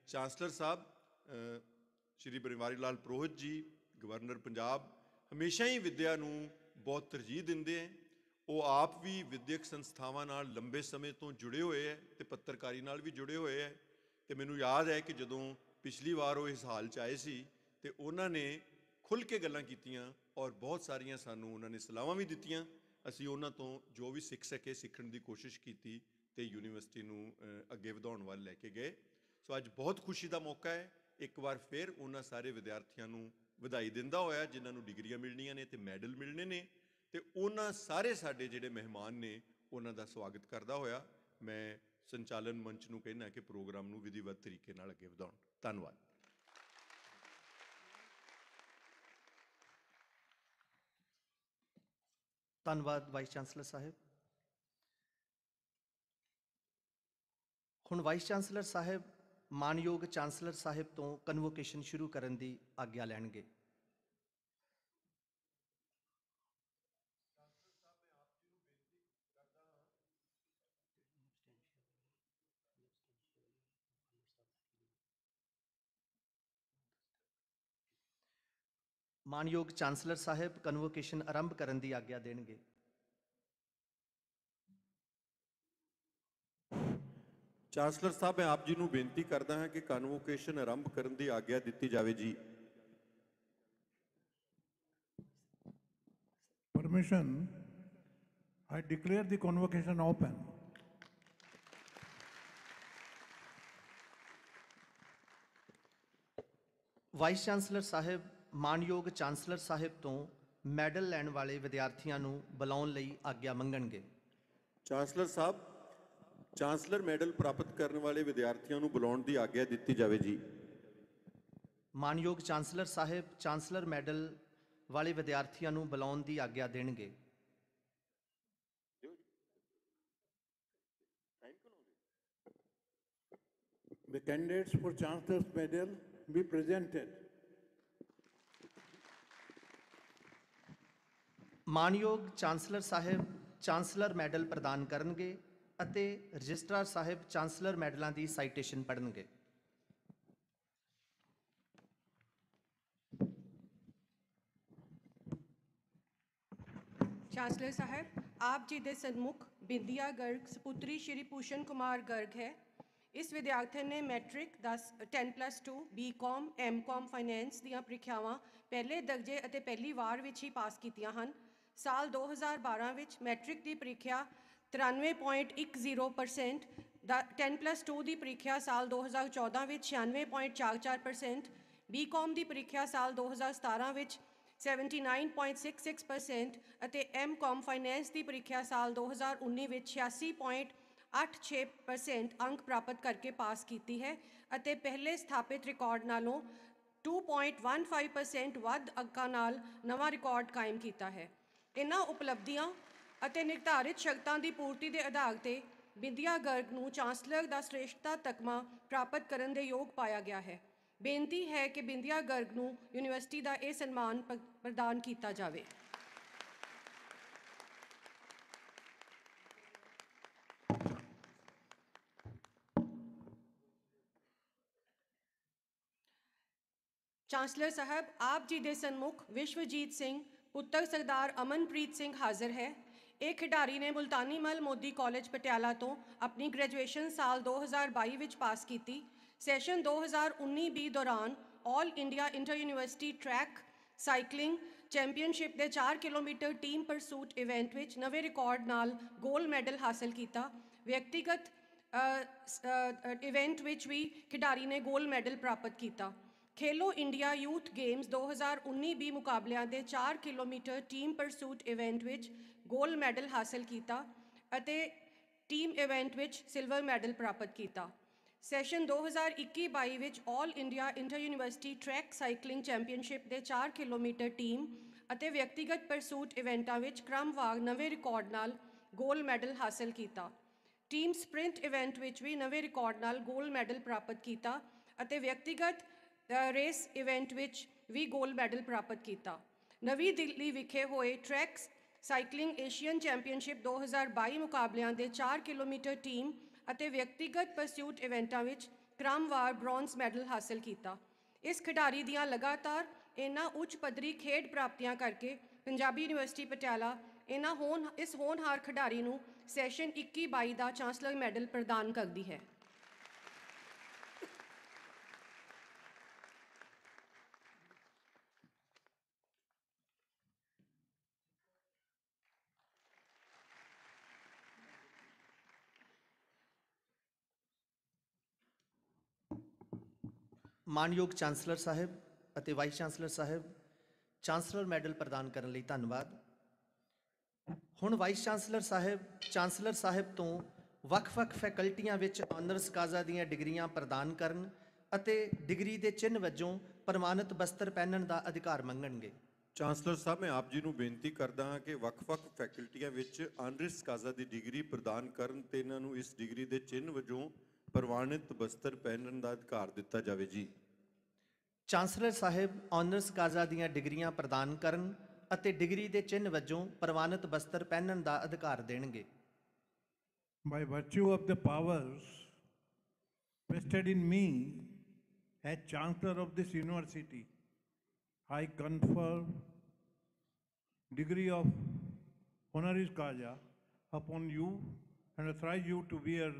ਚਾਂਸਲਰ ਸਾਹਿਬ ਸ਼੍ਰੀ ਬਨਵਾਰੀ ਲਾਲ ਪੁਰੋਹਿਤ ਜੀ, ਗਵਰਨਰ ਪੰਜਾਬ, ਹਮੇਸ਼ਾ ਹੀ ਵਿੱਦਿਆ ਨੂੰ ਬਹੁਤ ਤਰਜੀਹ ਦਿੰਦੇ ਹੈ। ਉਹ ਆਪ ਵੀ ਵਿੱਦਿਅਕ ਸੰਸਥਾਵਾਂ ਨਾਲ ਲੰਬੇ ਸਮੇਂ ਤੋਂ ਜੁੜੇ ਹੋਏ ਹੈ ਅਤੇ ਪੱਤਰਕਾਰੀ ਨਾਲ ਵੀ ਜੁੜੇ ਹੋਏ ਹੈ। ਅਤੇ ਮੈਨੂੰ ਯਾਦ ਹੈ ਕਿ ਜਦੋਂ ਪਿਛਲੀ ਵਾਰ ਉਹ ਇਸ ਹਾਲ 'ਚ ਆਏ ਸੀ ਤੇ ਉਹਨਾਂ ਨੇ ਖੁੱਲ੍ਹ ਕੇ ਗੱਲਾਂ ਕੀਤੀਆਂ, ਔਰ ਬਹੁਤ ਸਾਰੀਆਂ ਸਾਨੂੰ ਉਹਨਾਂ ਨੇ ਸਲਾਹਾਂ ਵੀ ਦਿੱਤੀਆਂ। ਅਸੀਂ ਉਹਨਾਂ ਤੋਂ ਜੋ ਵੀ ਸਿੱਖ ਸਕੇ ਸਿੱਖਣ ਦੀ ਕੋਸ਼ਿਸ਼ ਕੀਤੀ ਅਤੇ ਯੂਨੀਵਰਸਿਟੀ ਨੂੰ ਅੱਗੇ ਵਧਾਉਣ ਵੱਲ ਲੈ ਕੇ ਗਏ। ਸੋ ਅੱਜ ਬਹੁਤ ਖੁਸ਼ੀ ਦਾ ਮੌਕਾ ਹੈ ਇੱਕ ਵਾਰ ਫਿਰ ਉਹਨਾਂ ਸਾਰੇ ਵਿਦਿਆਰਥੀਆਂ ਨੂੰ ਵਧਾਈ ਦਿੰਦਾ ਹੋਇਆ ਜਿਨ੍ਹਾਂ ਨੂੰ ਡਿਗਰੀਆਂ ਮਿਲਣੀਆਂ ਨੇ ਅਤੇ ਮੈਡਲ ਮਿਲਣੇ ਨੇ, ਅਤੇ ਉਹਨਾਂ ਸਾਰੇ ਸਾਡੇ ਜਿਹੜੇ ਮਹਿਮਾਨ ਨੇ ਉਹਨਾਂ ਦਾ ਸਵਾਗਤ ਕਰਦਾ ਹੋਇਆ ਮੈਂ ਸੰਚਾਲਨ ਮੰਚ ਨੂੰ ਕਹਿਣਾ ਕਿ ਪ੍ਰੋਗਰਾਮ ਨੂੰ ਵਿਧੀਵਤ ਤਰੀਕੇ ਨਾਲ ਅੱਗੇ ਵਧਾਉਣ। ਧੰਨਵਾਦ। ਧੰਨਵਾਦ ਵਾਈਸ ਚਾਂਸਲਰ ਸਾਹਿਬ। ਹੁਣ ਵਾਈਸ ਚਾਂਸਲਰ ਸਾਹਿਬ ਮਾਨਯੋਗ ਚਾਂਸਲਰ ਸਾਹਿਬ ਤੋਂ ਕਨਵੋਕੇਸ਼ਨ ਸ਼ੁਰੂ ਕਰਨ ਦੀ ਆਗਿਆ ਲੈਣਗੇ। ਮਾਨਯੋਗ ਚਾਂਸਲਰ ਸਾਹਿਬ ਕਨਵੋਕੇਸ਼ਨ ਆਰੰਭ ਕਰਨ ਦੀ ਆਗਿਆ ਦੇਣਗੇ। ਚਾਂਸਲਰ ਸਾਹਿਬ, ਮੈਂ ਆਪ ਜੀ ਨੂੰ ਬੇਨਤੀ ਕਰਦਾ ਹਾਂ ਕਿ ਕਨਵੋਕੇਸ਼ਨ ਆਰੰਭ ਕਰਨ ਦੀ ਆਗਿਆ ਦਿੱਤੀ ਜਾਵੇ ਜੀ। Permission, I declare the convocation open. Vice chancellor ਸਾਹਿਬ ਮਾਨਯੋਗ ਚਾਂਸਲਰ ਸਾਹਿਬ ਤੋਂ ਮੈਡਲ ਲੈਣ ਵਾਲੇ ਵਿਦਿਆਰਥੀਆਂ ਨੂੰ ਬੁਲਾਉਣ ਲਈ ਆਗਿਆ ਮੰਗਣਗੇ। ਚਾਂਸਲਰ ਸਾਹਿਬ, ਚਾਂਸਲਰ ਮੈਡਲ ਪ੍ਰਾਪਤ ਕਰਨ ਵਾਲੇ ਵਿਦਿਆਰਥੀਆਂ ਨੂੰ ਬੁਲਾਉਣ ਦੀ ਆਗਿਆ ਦਿੱਤੀ ਜਾਵੇ ਜੀ। ਮਾਨਯੋਗ ਚਾਂਸਲਰ ਸਾਹਿਬ ਚਾਂਸਲਰ ਮੈਡਲ ਵਾਲੇ ਵਿਦਿਆਰਥੀਆਂ ਨੂੰ ਬੁਲਾਉਣ ਦੀ ਆਗਿਆ ਦੇਣਗੇ। The candidates for Chancellor's Medal be presented. ਮਾਨਯੋਗ ਚਾਂਸਲਰ ਸਾਹਿਬ ਚਾਂਸਲਰ ਮੈਡਲ ਪ੍ਰਦਾਨ ਕਰਨਗੇ ਅਤੇ ਰਜਿਸਟਰਾਰ ਸਾਹਿਬ ਚਾਂਸਲਰ ਮੈਡਲਾਂ ਦੀ ਸਾਈਟੇਸ਼ਨ ਪੜ੍ਹਨਗੇ। ਚਾਂਸਲਰ ਸਾਹਿਬ, ਆਪ ਜੀ ਦੇ ਸਨਮੁਖ ਬਿੰਦੀਆ ਗਰਗ ਸਪੁੱਤਰੀ ਸ਼੍ਰੀ ਭੂਸ਼ਣ ਕੁਮਾਰ ਗਰਗ ਹੈ। ਇਸ ਵਿਦਿਆਰਥਣ ਨੇ ਮੈਟ੍ਰਿਕ 10+2 BCom MCom ਫਾਈਨੈਂਸ ਦੀਆਂ ਪ੍ਰੀਖਿਆਵਾਂ ਪਹਿਲੇ ਦਰਜੇ ਅਤੇ ਪਹਿਲੀ ਵਾਰ ਵਿੱਚ ਹੀ ਪਾਸ ਕੀਤੀਆਂ ਹਨ। ਸਾਲ 2012 ਵਿੱਚ ਮੈਟ੍ਰਿਕ ਦੀ ਪ੍ਰੀਖਿਆ 93.10%, 10+2 ਦੀ ਪ੍ਰੀਖਿਆ ਸਾਲ 2014 ਵਿੱਚ 96.44%, BCom ਦੀ ਪ੍ਰੀਖਿਆ ਸਾਲ 2017 ਵਿੱਚ 79.66% ਅਤੇ MCom ਫਾਈਨੈਂਸ ਦੀ ਪ੍ਰੀਖਿਆ ਸਾਲ 2019 ਵਿੱਚ 86.86% ਅੰਕ ਪ੍ਰਾਪਤ ਕਰਕੇ ਪਾਸ ਕੀਤੀ ਹੈ ਅਤੇ ਪਹਿਲੇ ਸਥਾਪਿਤ ਰਿਕਾਰਡ ਨਾਲੋਂ 2.15% ਵੱਧ ਅੰਕਾਂ ਨਾਲ ਨਵਾਂ ਰਿਕਾਰਡ ਕਾਇਮ ਕੀਤਾ ਹੈ। ਇਹਨਾਂ ਉਪਲਬਧੀਆਂ ਅਤੇ ਨਿਰਧਾਰਿਤ ਸ਼ਰਤਾਂ ਦੀ ਪੂਰਤੀ ਦੇ ਆਧਾਰ ਤੇ ਬਿੰਦੀਆ ਗਰਗ ਨੂੰ ਚਾਂਸਲਰ ਦਾ ਸ੍ਰੇਸ਼ਟਤਾ ਤਕਮਾ ਪ੍ਰਾਪਤ ਕਰਨ ਦੇ ਯੋਗ ਪਾਇਆ ਗਿਆ ਹੈ। ਬੇਨਤੀ ਹੈ ਕਿ ਬਿੰਦੀਆ ਗਰਗ ਨੂੰ ਯੂਨੀਵਰਸਿਟੀ ਦਾ ਇਹ ਸਨਮਾਨ ਪ੍ਰਦਾਨ ਕੀਤਾ ਜਾਵੇ। ਚਾਂਸਲਰ ਸਾਹਿਬ, ਆਪ ਜੀ ਦੇ ਸਨਮੁਖ ਵਿਸ਼ਵਜੀਤ ਸਿੰਘ ਪੁੱਤਰ ਸਰਦਾਰ ਅਮਨਪ੍ਰੀਤ ਸਿੰਘ ਹਾਜ਼ਰ ਹੈ। ਇਹ ਖਿਡਾਰੀ ਨੇ ਮੁਲਤਾਨੀ ਮਲ ਮੋਦੀ ਕਾਲਜ ਪਟਿਆਲਾ ਤੋਂ ਆਪਣੀ ਗ੍ਰੈਜੂਏਸ਼ਨ ਸਾਲ 2022 ਵਿੱਚ ਪਾਸ ਕੀਤੀ। ਸੈਸ਼ਨ 2019-20 ਦੌਰਾਨ all India inter university track cycling championship ਦੇ 4 ਕਿਲੋਮੀਟਰ ਟੀਮ ਪਰਸੂਟ ਇਵੈਂਟ ਵਿੱਚ ਨਵੇਂ ਰਿਕਾਰਡ ਨਾਲ ਗੋਲਡ ਮੈਡਲ ਹਾਸਲ ਕੀਤਾ। ਵਿਅਕਤੀਗਤ ਇਵੈਂਟ ਵਿੱਚ ਵੀ ਖਿਡਾਰੀ ਨੇ ਗੋਲਡ ਮੈਡਲ ਪ੍ਰਾਪਤ ਕੀਤਾ। ਖੇਲੋ ਇੰਡੀਆ ਯੂਥ ਗੇਮਸ 2019-20 ਮੁਕਾਬਲਿਆਂ ਦੇ 4 ਕਿਲੋਮੀਟਰ ਟੀਮ ਪਰਸੂਟ ਇਵੈਂਟ ਵਿੱਚ ਗੋਲਡ ਮੈਡਲ ਹਾਸਲ ਕੀਤਾ ਅਤੇ ਟੀਮ ਇਵੈਂਟ ਵਿੱਚ ਸਿਲਵਰ ਮੈਡਲ ਪ੍ਰਾਪਤ ਕੀਤਾ। ਸੈਸ਼ਨ 2021-22 ਵਿੱਚ all India inter university track cycling championship ਦੇ 4 ਕਿਲੋਮੀਟਰ ਟੀਮ ਅਤੇ ਵਿਅਕਤੀਗਤ ਪਰਸੂਟ ਇਵੈਂਟਾਂ ਵਿੱਚ ਕ੍ਰਮਵਾਰ ਨਵੇਂ ਰਿਕਾਰਡ ਨਾਲ ਗੋਲਡ ਮੈਡਲ ਹਾਸਲ ਕੀਤਾ। ਟੀਮ ਸਪ੍ਰਿੰਟ ਇਵੈਂਟ ਵਿੱਚ ਵੀ ਨਵੇਂ ਰਿਕਾਰਡ ਨਾਲ ਗੋਲਡ ਮੈਡਲ ਪ੍ਰਾਪਤ ਕੀਤਾ ਅਤੇ ਵਿਅਕਤੀਗਤ ਰੇਸ ਇਵੈਂਟ ਵਿੱਚ ਵੀ ਗੋਲਡ ਮੈਡਲ ਪ੍ਰਾਪਤ ਕੀਤਾ। ਨਵੀਂ ਦਿੱਲੀ ਵਿਖੇ ਹੋਏ ਟਰੈਕ ਸਾਈਕਲਿੰਗ ਏਸ਼ੀਅਨ ਚੈਂਪੀਅਨਸ਼ਿਪ 2022 ਮੁਕਾਬਲਿਆਂ ਦੇ 4 ਕਿਲੋਮੀਟਰ ਟੀਮ ਅਤੇ ਵਿਅਕਤੀਗਤ ਪਰਸੂਟ ਇਵੈਂਟਾਂ ਵਿੱਚ ਕ੍ਰਮਵਾਰ ਬ੍ਰੌਂਜ਼ ਮੈਡਲ ਹਾਸਲ ਕੀਤਾ। ਇਸ ਖਿਡਾਰੀ ਦੀਆਂ ਲਗਾਤਾਰ ਇਹਨਾਂ ਉੱਚ ਪੱਧਰੀ ਖੇਡ ਪ੍ਰਾਪਤੀਆਂ ਕਰਕੇ ਪੰਜਾਬੀ ਯੂਨੀਵਰਸਿਟੀ ਪਟਿਆਲਾ ਇਸ ਹੋਣਹਾਰ ਖਿਡਾਰੀ ਨੂੰ ਸੈਸ਼ਨ 21-22 ਦਾ ਚਾਂਸਲਰ ਮੈਡਲ ਪ੍ਰਦਾਨ ਕਰਦੀ ਹੈ। ਮਾਨਯੋਗ ਚਾਂਸਲਰ ਸਾਹਿਬ ਅਤੇ ਵਾਈਸ ਚਾਂਸਲਰ ਸਾਹਿਬ, ਚਾਂਸਲਰ ਮੈਡਲ ਪ੍ਰਦਾਨ ਕਰਨ ਲਈ ਧੰਨਵਾਦ। ਹੁਣ ਵਾਈਸ ਚਾਂਸਲਰ ਸਾਹਿਬ ਤੋਂ ਵੱਖ-ਵੱਖ ਫੈਕਲਟੀਆਂ ਵਿੱਚ ਆਨਰਸ ਕਾਜ਼ਾ ਦੀਆਂ ਡਿਗਰੀਆਂ ਪ੍ਰਦਾਨ ਕਰਨ ਅਤੇ ਡਿਗਰੀ ਦੇ ਚਿੰਨ੍ਹ ਵਜੋਂ ਪ੍ਰਮਾਣਿਤ ਬਸਤਰ ਪਹਿਨਣ ਦਾ ਅਧਿਕਾਰ ਮੰਗਣਗੇ। ਚਾਂਸਲਰ ਸਾਹਿਬ, ਮੈਂ ਆਪ ਜੀ ਨੂੰ ਬੇਨਤੀ ਕਰਦਾ ਹਾਂ ਕਿ ਵੱਖ-ਵੱਖ ਫੈਕਲਟੀਆਂ ਵਿੱਚ ਆਨਰਸ ਕਾਜ਼ਾ ਦੀ ਡਿਗਰੀ ਪ੍ਰਦਾਨ ਕਰਨ ਤੇ ਇਹਨਾਂ ਨੂੰ ਇਸ ਡਿਗਰੀ ਦੇ ਚਿੰਨ੍ਹ ਵਜੋਂ ਪ੍ਰਵਾਨਿਤ ਬਸਤਰ ਪਹਿਨਣ ਦਾ ਅਧਿਕਾਰ ਦਿੱਤਾ ਜਾਵੇ ਜੀ। ਚਾਂਸਲਰ ਸਾਹਿਬ ਆਨਰਸ ਕਾਜ਼ਾ ਦੀਆਂ ਡਿਗਰੀਆਂ ਪ੍ਰਦਾਨ ਕਰਨ ਅਤੇ ਡਿਗਰੀ ਦੇ ਚਿੰਨ੍ਹ ਵਜੋਂ ਪ੍ਰਵਾਨਿਤ ਬਸਤਰ ਪਹਿਨਣ ਦਾ ਅਧਿਕਾਰ ਦੇਣਗੇ। By virtue of the powers vested in me as Chancellor of this university, I confer degree of honoris causa upon you and authorize you to wear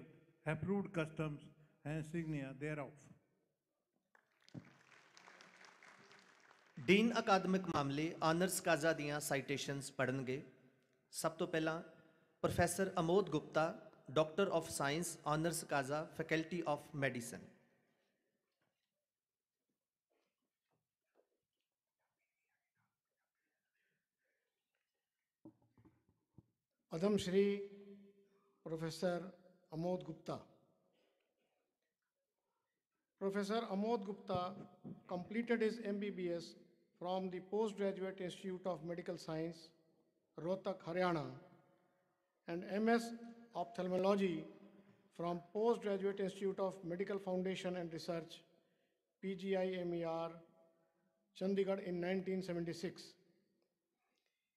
approved customs and insignia thereof. Dean academic ਮਾਮਲੇ honours Kaza ਦੀਆਂ ਸਾਈਟੇਸ਼ਨਸ ਪੜ੍ਹਨਗੇ। ਸਭ ਤੋਂ ਪਹਿਲਾਂ professor Amod Gupta, doctor of science, honoris causa, faculty of medicine. Padma Shri professor Amod Gupta. Professor Amod Gupta completed his MBBS from the Postgraduate Institute of Medical Science, Rohtak, Haryana, and MS Ophthalmology from Postgraduate Institute of Medical Foundation and Research, PGIMER, Chandigarh in 1976.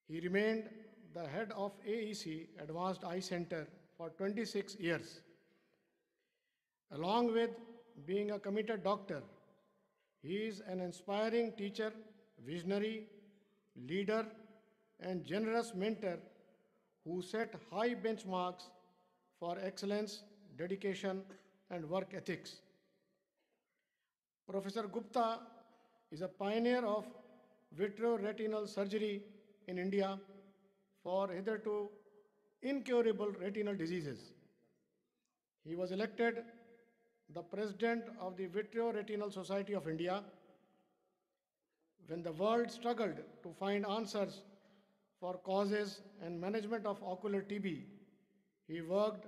He remained the head of AEC, Advanced Eye Center, for 26 years. Along with being a committed doctor, he is an inspiring teacher, visionary, leader, and generous mentor who set high benchmarks for excellence, dedication, and work ethics. Professor Gupta is a pioneer of vitreoretinal surgery in India for hitherto incurable retinal diseases. He was elected the president of the Vitreoretinal Society of India when the world struggled to find answers for causes and management of ocular TB. He worked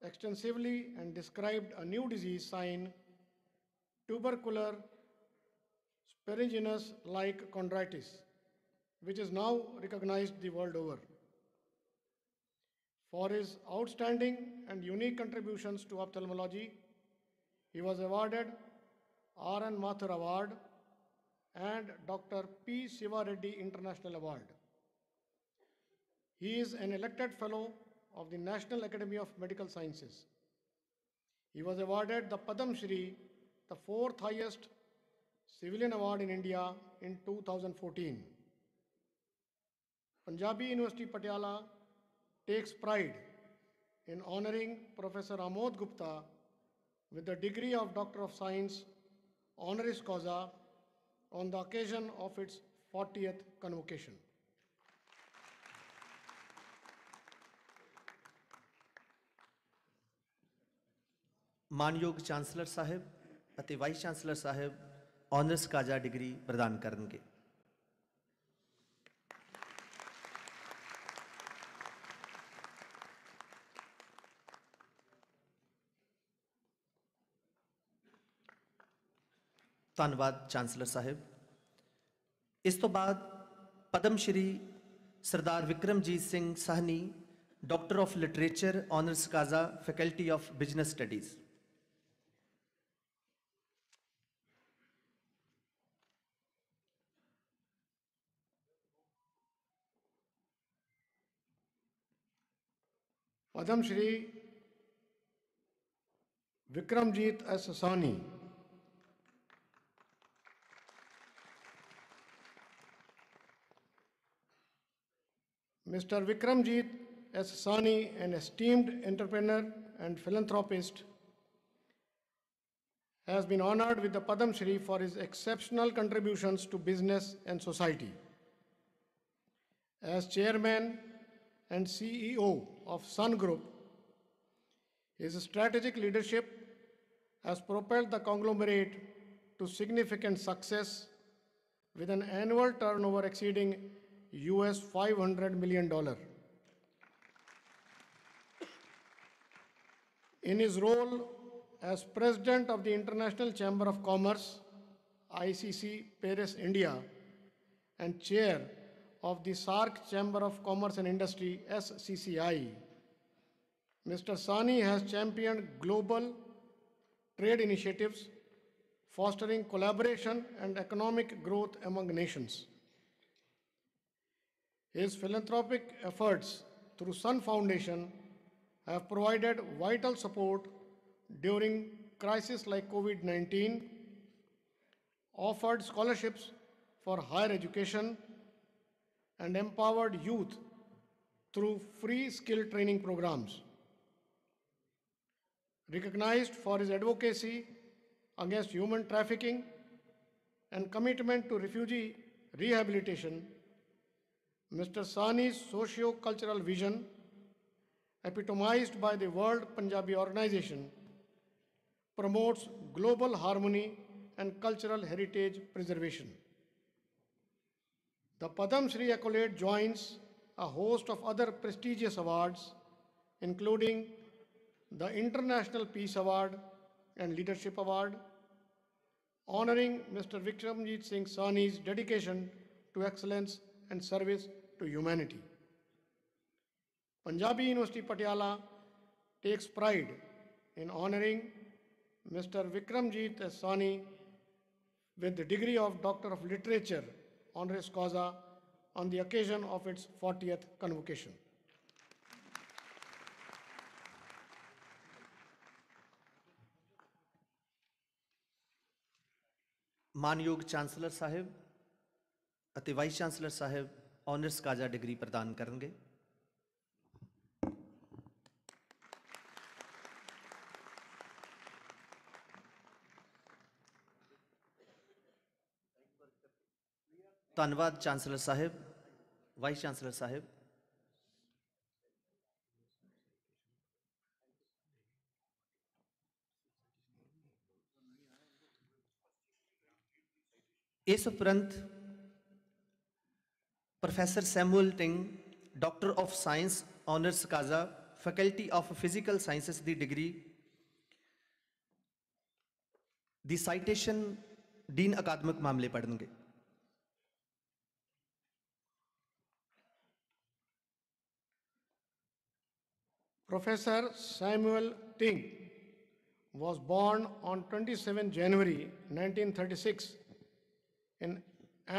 extensively and described a new disease sign, tubercular speringitis-like chondritis, which is now recognized the world over. For his outstanding and unique contributions to ophthalmology, he was awarded R.N. Mathur Award and Dr. P. Siva Reddy International Award. He is an elected fellow of the National Academy of Medical Sciences. He was awarded the Padam Shri, the fourth highest civilian award in India, in 2014. Punjabi University Patiala takes pride in honoring Professor Amod Gupta with the degree of Doctor of Science honoris causa on the occasion of its 40th convocation. ਮਾਨਯੋਗ chancellor ਸਾਹਿਬ ਅਤੇ vice chancellor ਸਾਹਿਬ honoris causa degree ਪ੍ਰਦਾਨ ਕਰਨਗੇ। ਧੰਨਵਾਦ chancellor ਸਾਹਿਬ। ਇਸ ਤੋਂ ਬਾਅਦ Padma Shri Sardar Vikramjit Singh Sahni, doctor of literature honoris causa, faculty of business studies. Padam Shri Vikramjit S. Sahni. Mr. Vikramjit S. Sahni, an esteemed entrepreneur and philanthropist, has been honored with the Padam Shri for his exceptional contributions to business and society. As chairman and CEO of Sun Group, his strategic leadership has propelled the conglomerate to significant success with an annual turnover exceeding US $500 million. In his role as president of the International Chamber of Commerce, ICC, Paris, India, and chair of the SAARC Chamber of Commerce and Industry, SCCI, Mr. Sahni has championed global trade initiatives, fostering collaboration and economic growth among nations. His philanthropic efforts through Sun Foundation have provided vital support during crises like COVID-19, offered scholarships for higher education, and empowered youth through free skill training programs. Recognized for his advocacy against human trafficking and commitment to refugee rehabilitation, Mr. Sahni's socio-cultural vision, epitomized by the World Punjabi Organization, promotes global harmony and cultural heritage preservation. The Padam Shri accolade joins a host of other prestigious awards, including the International Peace Award and Leadership Award, honoring Mr. Vikramjit Singh Sahni's dedication to excellence and service to humanity. Punjabi University Patiala takes pride in honoring Mr. Vikramjit S. Sahni with the degree of Doctor of Literature honoris causa on the occasion of its 40th convocation. ਮਾਨਯੋਗ chancellor ਸਾਹਿਬ ਅਤੇ vice chancellor ਸਾਹਿਬ honoris causa degree ਪ੍ਰਦਾਨ ਕਰਨਗੇ। ਧੰਨਵਾਦ chancellor ਸਾਹਿਬ, vice chancellor ਸਾਹਿਬ। ਇਸ ਉਪਰੰਤ professor Samuel Ting, doctor of science honoris causa, faculty of physical sciences ਦੀ ਡਿਗਰੀ ਦੀ ਸਾਈਟੇਸ਼ਨ ਡੀਨ ਅਕਾਦਮਿਕ ਮਾਮਲੇ ਪੜ੍ਹਨਗੇ। Professor Samuel Ting was born on 27 January 1936 in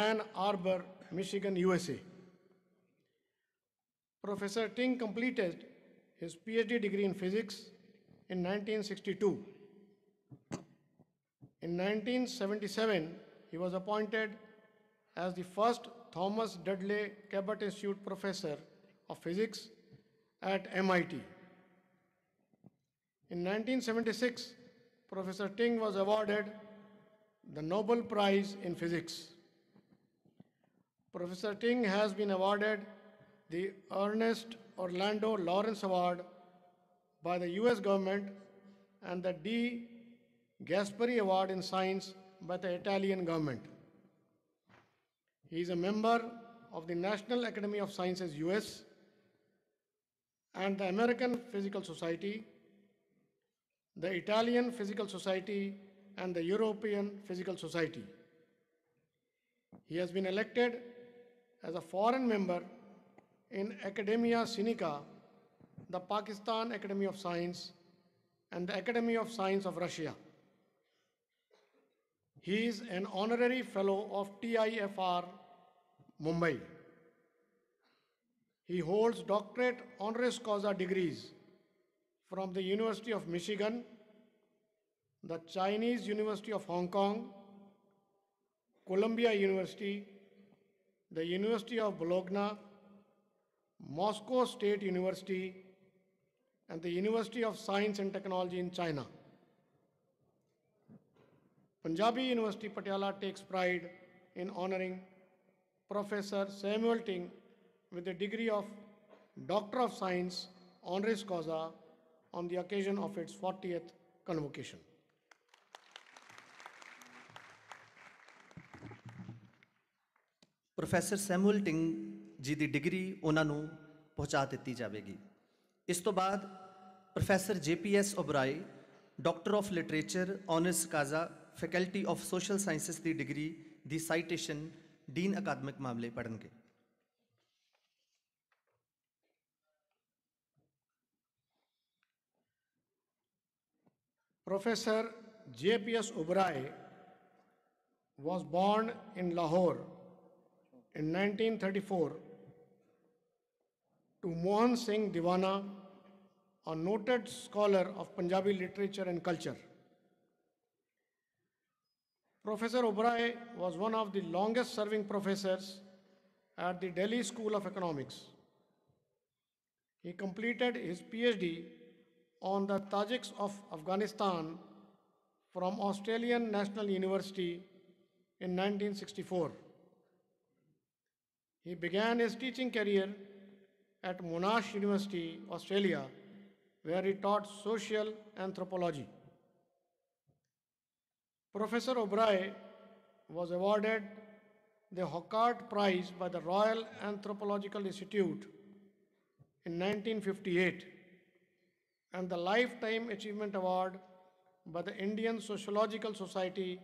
Ann Arbor, Michigan, USA. Professor Ting completed his PhD degree in physics in 1962. In 1977, he was appointed as the first Thomas Dudley Cabot Institute Professor of Physics at MIT. In 1976, Professor Ting was awarded the Nobel Prize in Physics. Professor Ting has been awarded the Ernest Orlando Lawrence Award by the US government and the D. Gasperi Award in Science by the Italian government. He is a member of the National Academy of Sciences, US, and the American Physical Society, the Italian Physical Society, and the European Physical Society. He has been elected as a foreign member in Academia Sinica, the Pakistan Academy of Science, and the Academy of Science of Russia. He is an honorary fellow of TIFR, Mumbai. He holds doctorate honoris causa degrees from the University of Michigan, the Chinese University of Hong Kong, Columbia University, the University of Bologna, Moscow State University, and the University of Science and Technology in China. Punjabi University Patiala takes pride in honoring Professor Samuel Ting with the degree of Doctor of Science honoris causa on the occasion of its 40th convocation. Professor Samuel Ting ji ਦੀ degree ਉਹਨਾਂ ਨੂੰ ਪਹੁੰਚਾ ਦਿੱਤੀ ਜਾਵੇਗੀ। ਇਸ ਤੋਂ ਬਾਅਦ professor JPS Oberoi, doctor of literature honoris causa, faculty of social sciences ਦੀ ਡਿਗਰੀ ਦੀ ਸਾਈਟੇਸ਼ਨ ਡੀਨ ਅਕਾਦਮਿਕ ਮਾਮਲੇ ਪੜ੍ਹਨਗੇ। Professor JPS Oberoi was born in Lahore in 1934 to Mohan Singh Diwana, a noted scholar of Punjabi literature and culture. Professor Oberoi was one of the longest serving professors at the Delhi School of Economics. He completed his PhD on the Tajiks of Afghanistan from Australian National University in 1964. He began his teaching career at Monash University, Australia, where he taught social anthropology. Professor Oberoi was awarded the Hockart Prize by the Royal Anthropological Institute in 1958 and the Lifetime Achievement Award by the Indian Sociological Society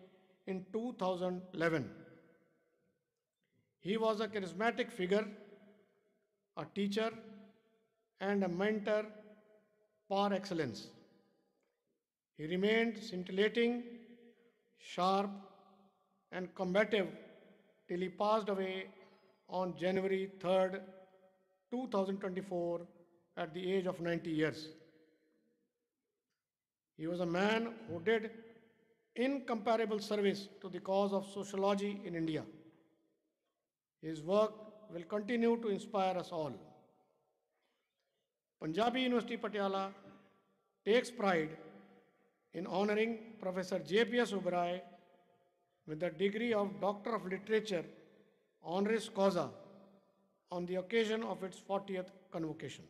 in 2011. He was a charismatic figure, a teacher, and a mentor par excellence. He remained scintillating, sharp, and combative till he passed away on January 3rd, 2024 at the age of 90 years. He was a man who did incomparable service to the cause of sociology in India. His work will continue to inspire us all. Punjabi University Patiala takes pride in honoring Professor JPS Oberoi with the degree of Doctor of Literature honoris causa on the occasion of its 40th convocation.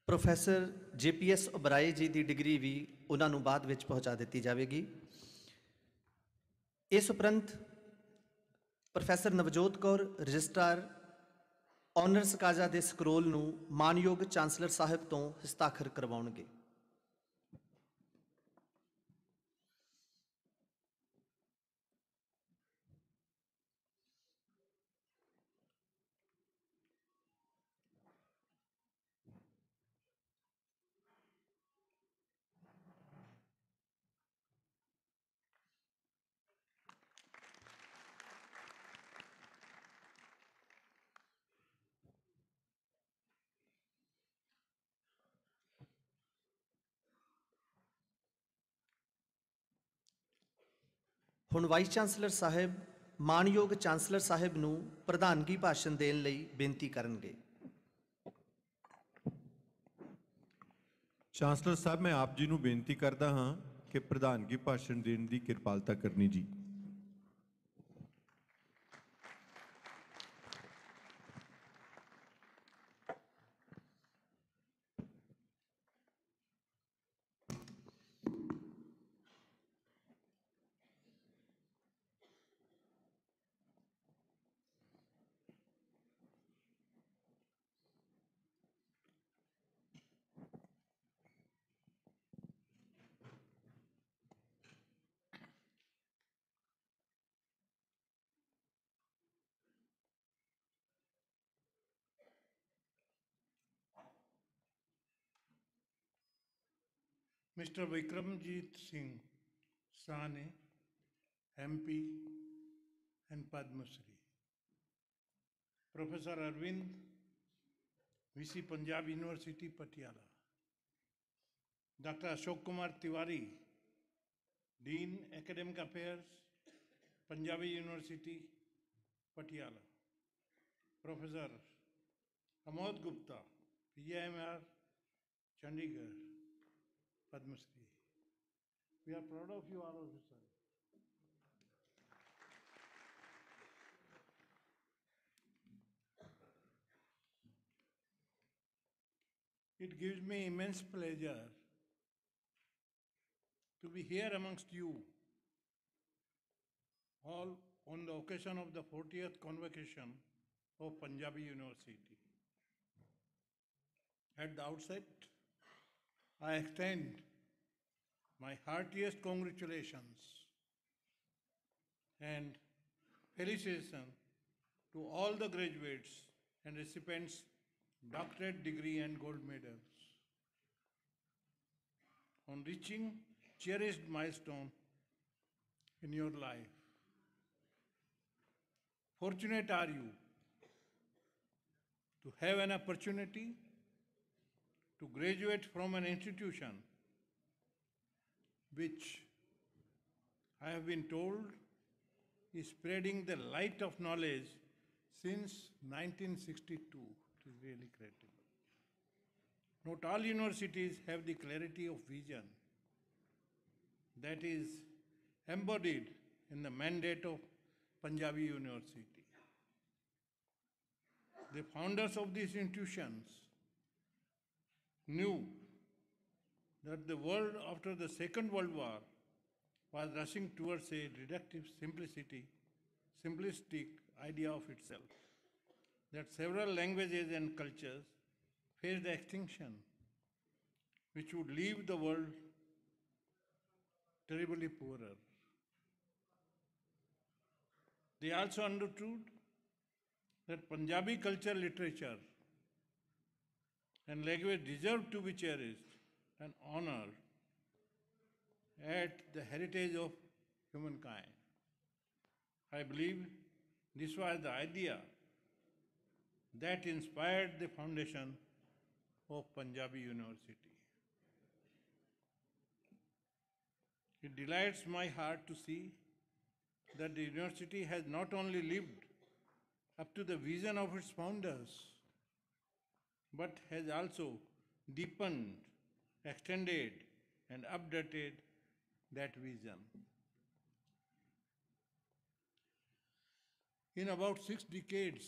Professor JPS Oberoi ਜੀ ਦੀ degree ਵੀ ਉਹਨਾਂ ਨੂੰ ਬਾਅਦ ਵਿੱਚ ਪਹੁੰਚਾ ਦਿੱਤੀ ਜਾਵੇਗੀ। ਇਸ ਉਪਰੰਤ professor Navjot Kaur registrar honours Kaza ਦੇ ਸਕਰੋਲ ਨੂੰ ਮਾਨਯੋਗ ਚਾਂਸਲਰ ਸਾਹਿਬ ਤੋਂ ਹਸਤਾਖਰ ਕਰਵਾਉਣਗੇ। ਹੁਣ ਵਾਈਸ ਚਾਂਸਲਰ ਸਾਹਿਬ ਮਾਨਯੋਗ ਚਾਂਸਲਰ ਸਾਹਿਬ ਨੂੰ ਪ੍ਰਧਾਨਗੀ ਭਾਸ਼ਣ ਦੇਣ ਲਈ ਬੇਨਤੀ ਕਰਨਗੇ। ਚਾਂਸਲਰ ਸਾਹਿਬ, ਮੈਂ ਆਪ ਜੀ ਨੂੰ ਬੇਨਤੀ ਕਰਦਾ ਹਾਂ ਕਿ ਪ੍ਰਧਾਨਗੀ ਭਾਸ਼ਣ ਦੇਣ ਦੀ ਕਿਰਪਾਲਤਾ ਕਰਨੀ ਜੀ। Mr. Vikramjit Singh Sahni, MP and Padma Shri. Professor Arvind, VC Punjab University, Patiala. Dr. Ashok Kumar Tiwari, Dean Academic Affairs, Punjabi University, Patiala. Professor Amod Gupta, PIMR, Chandigarh, Padma Shri. We are proud of you all, officer. It gives me immense pleasure to be here amongst you all on the occasion of the 40th convocation of Punjabi University. At the outset, I extend my heartiest congratulations and felicitations to all the graduates and recipients doctorate degree and gold medals on reaching cherished milestone in your life. Fortunate are you to have an opportunity to graduate from an institution which I have been told is spreading the light of knowledge since 1962. It is really credible. Not all universities have the clarity of vision that is embodied in the mandate of Punjabi University. The founders of these institutions knew that the world after the Second World War was rushing towards a reductive simplistic idea of itself, that several languages and cultures faced extinction, which would leave the world terribly poorer. They also understood that Punjabi culture, literature, and language deserve to be cherished and honored at the heritage of humankind. I believe this was the idea that inspired the foundation of Punjabi University. It delights my heart to see that the university has not only lived up to the vision of its founders, but has also deepened, extended, and updated that vision. In about 6 decades,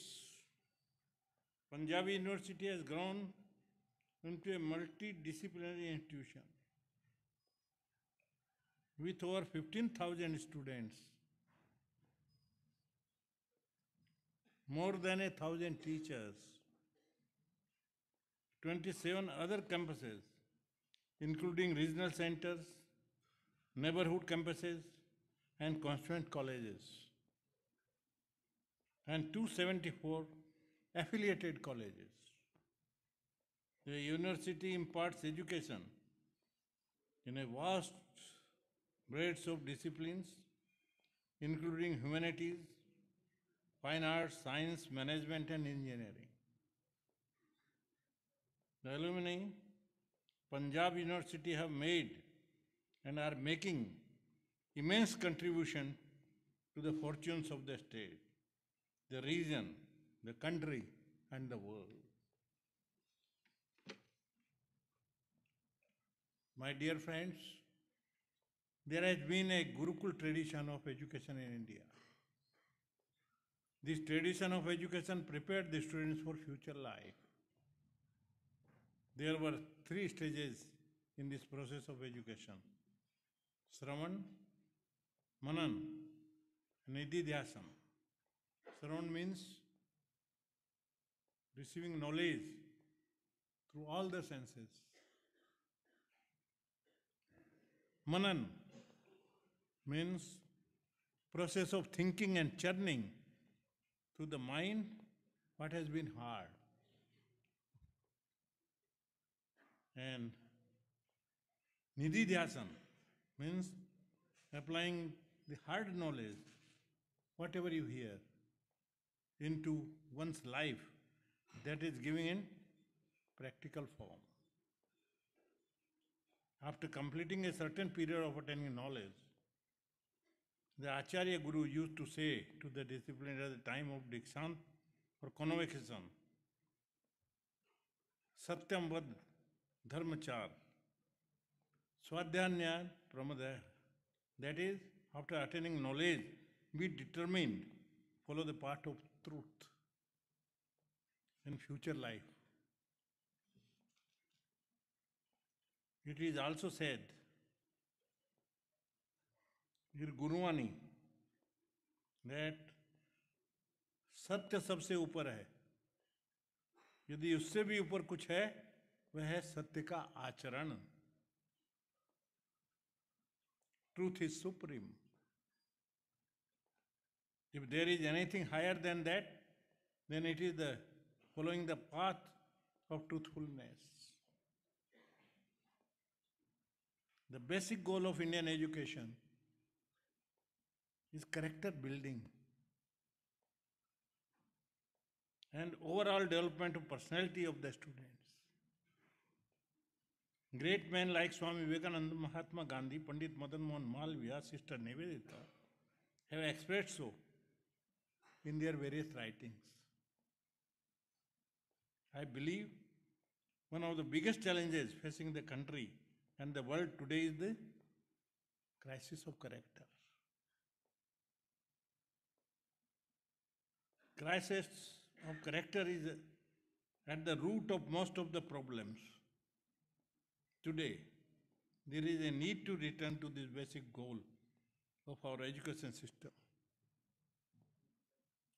Punjabi University has grown into a multidisciplinary institution with over 15,000 students, more than 1,000 teachers, 27 other campuses, including regional centers, neighborhood campuses, and constituent colleges, and 274 affiliated colleges. The university imparts education in a vast breadth of disciplines, including humanities, fine arts, science, management, and engineering. The alumni Punjab University have made and are making immense contribution to the fortunes of the state, the region, the country, and the world. My dear friends, there has been a Gurukul tradition of education in India. This tradition of education prepared the students for future life. There were 3 stages in this process of education: Shravan, Manan, Nididhyasam. Shravan means receiving knowledge through all the senses. Manan means process of thinking and churning through the mind what has been hard. And Nididhyasam means applying the hard knowledge, whatever you hear, into one's life, that is giving in practical form. After completing a certain period of attaining knowledge, the Acharya Guru used to say to the discipline at the time of Dikshant or convocation, Satyam Vad Dharmachar, Swadhyanya Pramadaya. That is, after attaining knowledge, be determined, follow the path of truth in future life. It is also said, in Guruvani, that सत्य सबसे ऊपर है. यदि उससे भी ऊपर कुछ है, वह है सत्य का आचरण. Truth is supreme. If there is anything higher than that, then it is the following the path of truthfulness. The basic goal of Indian education is character building and overall development of personality of the students. Great men like Swami Vivekananda, Mahatma Gandhi, Pandit Madan Mohan Malviya, Sister Nivedita have expressed so in their various writings. I believe one of the biggest challenges facing the country and the world today is the crisis of character. Crisis of character is at the root of most of the problems. Today, there is a need to return to this basic goal of our education system.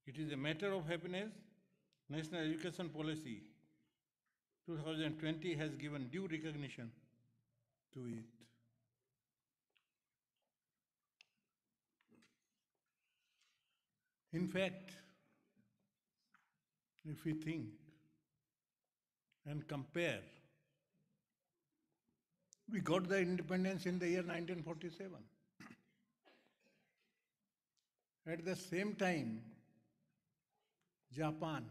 It is a matter of happiness. National Education Policy 2020 has given due recognition to it. In fact, if we think and compare, we got the independence in the year 1947. At the same time, Japan,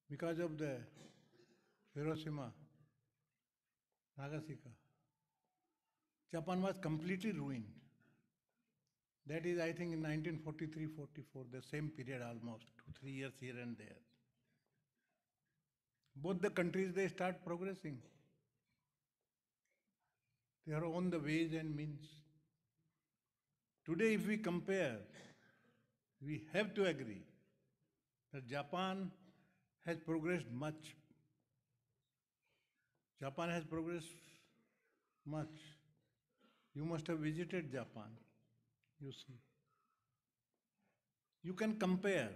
because of the Hiroshima, Nagasaki, Japan was completely ruined. That is, I think, in 1943-44, the same period almost, 2-3 years here and there. Both the countries, they start progressing. They are on the ways and means. Today, if we compare, we have to agree that Japan has progressed much. Japan has progressed much. You must have visited Japan, you see. You can compare.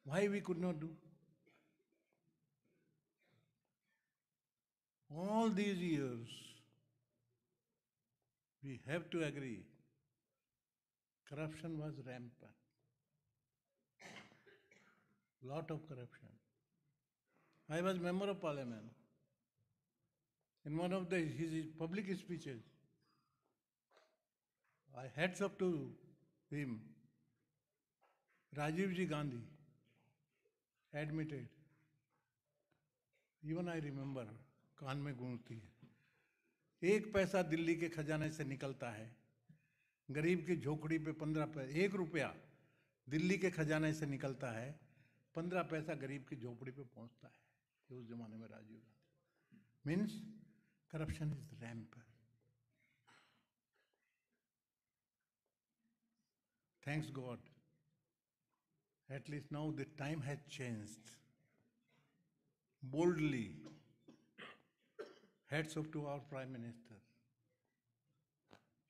Why we could not do? All these years, we have to agree, corruption was rampant. Lot of corruption. I was member of parliament. In one of his public speeches, I hats up to him. Rajiv Ji Gandhi admitted, even I remember, कान में गूंजती है, 1 पैसा दिल्ली के खजाने से निकलता है, गरीब की झोपड़ी पे 15 पैसा, 1 रुपया दिल्ली के खजाने से निकलता है, 15 पैसा गरीब की झोपड़ी पे पहुंचता है. ये उस जमाने में Rajiv Gandhi. Means corruption is rampant. Thanks God. At least now the time has changed. Boldly, hats off to our Prime Minister.